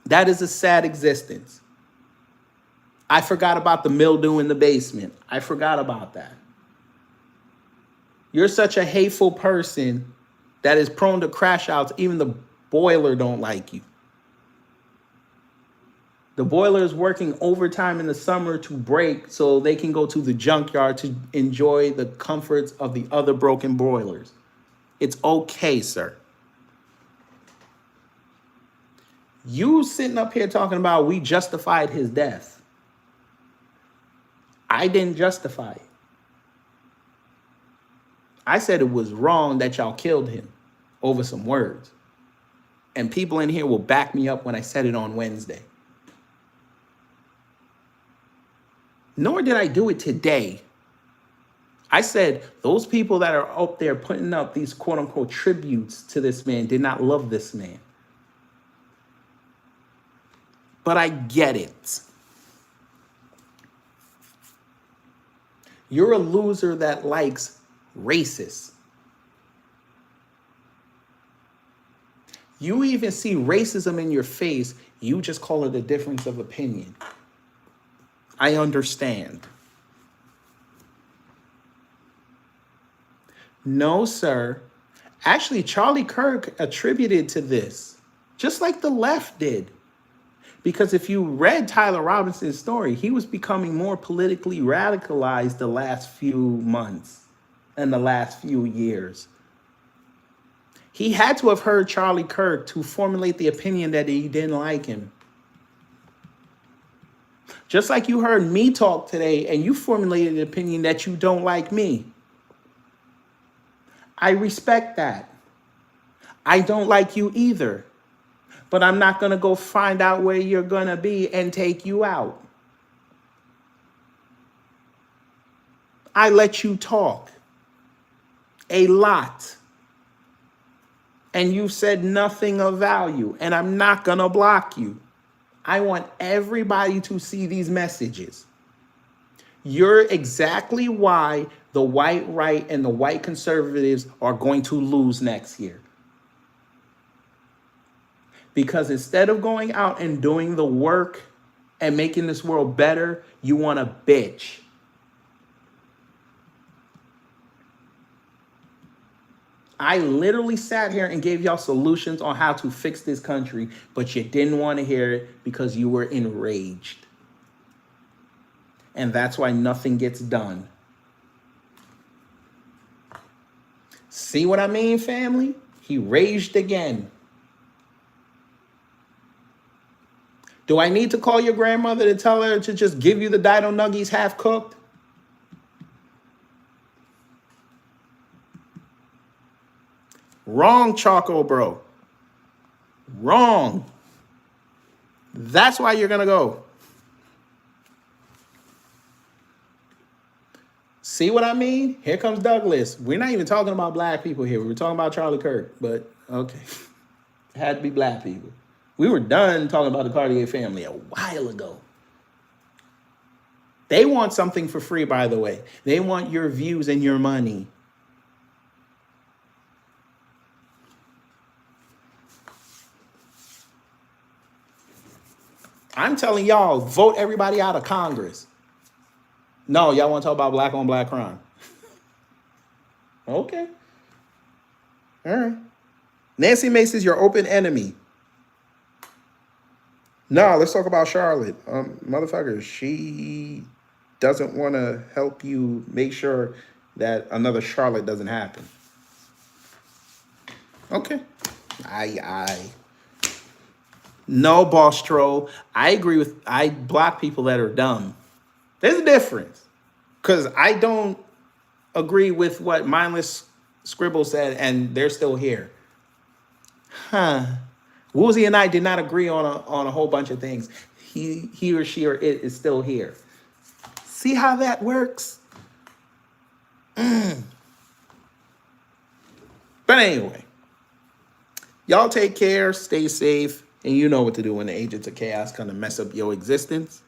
That is a sad existence. I forgot about the mildew in the basement. I forgot about that. You're such a hateful person that is prone to crash outs. Even the boiler don't like you. The boiler is working overtime in the summer to break so they can go to the junkyard to enjoy the comforts of the other broken boilers. It's okay, sir. You sitting up here talking about we justified his death. I didn't justify it. I said it was wrong that y'all killed him over some words. And people in here will back me up when I said it on Wednesday. Nor did I do it today. I said those people that are up there putting up these quote unquote tributes to this man did not love this man. But I get it. You're a loser that likes racists. You even see racism in your face. You just call it a difference of opinion. I understand. No, sir. Actually, Charlie Kirk attributed to this, just like the left did. Because if you read Tyler Robinson's story, he was becoming more politically radicalized the last few months and the last few years. He had to have heard Charlie Kirk to formulate the opinion that he didn't like him. Just like you heard me talk today and you formulated an opinion that you don't like me. I respect that. I don't like you either. But I'm not going to go find out where you're going to be and take you out. I let you talk a lot. And you said nothing of value. And I'm not going to block you. I want everybody to see these messages. You're exactly why the white right and the white conservatives are going to lose next year. Because instead of going out and doing the work and making this world better, you want to bitch. I literally sat here and gave y'all solutions on how to fix this country, but you didn't want to hear it because you were enraged. And that's why nothing gets done. See what I mean, family? He raged again. Do I need to call your grandmother to tell her to just give you the Dido Nuggies half cooked? Wrong, Choco Bro. Wrong. That's why you're going to go. See what I mean? Here comes Douglas. We're not even talking about black people here. We're talking about Charlie Kirk. But, okay. It had to be black people. We were done talking about the Cartier family a while ago. They want something for free, by the way. They want your views and your money. I'm telling y'all, vote everybody out of Congress. No, y'all want to talk about black on black crime. Okay. All right. Nancy Mace's your open enemy. No, let's talk about Charlotte. Motherfucker, she doesn't want to help you make sure that another Charlotte doesn't happen. Okay. No, boss troll. I agree with, I block people that are dumb. There's a difference. Because I don't agree with what Mindless Scribble said, and they're still here. Woozy and I did not agree on a whole bunch of things. He or she or it is still here. See how that works? But anyway, y'all take care, stay safe, and you know what to do when the agents of chaos come to mess up your existence.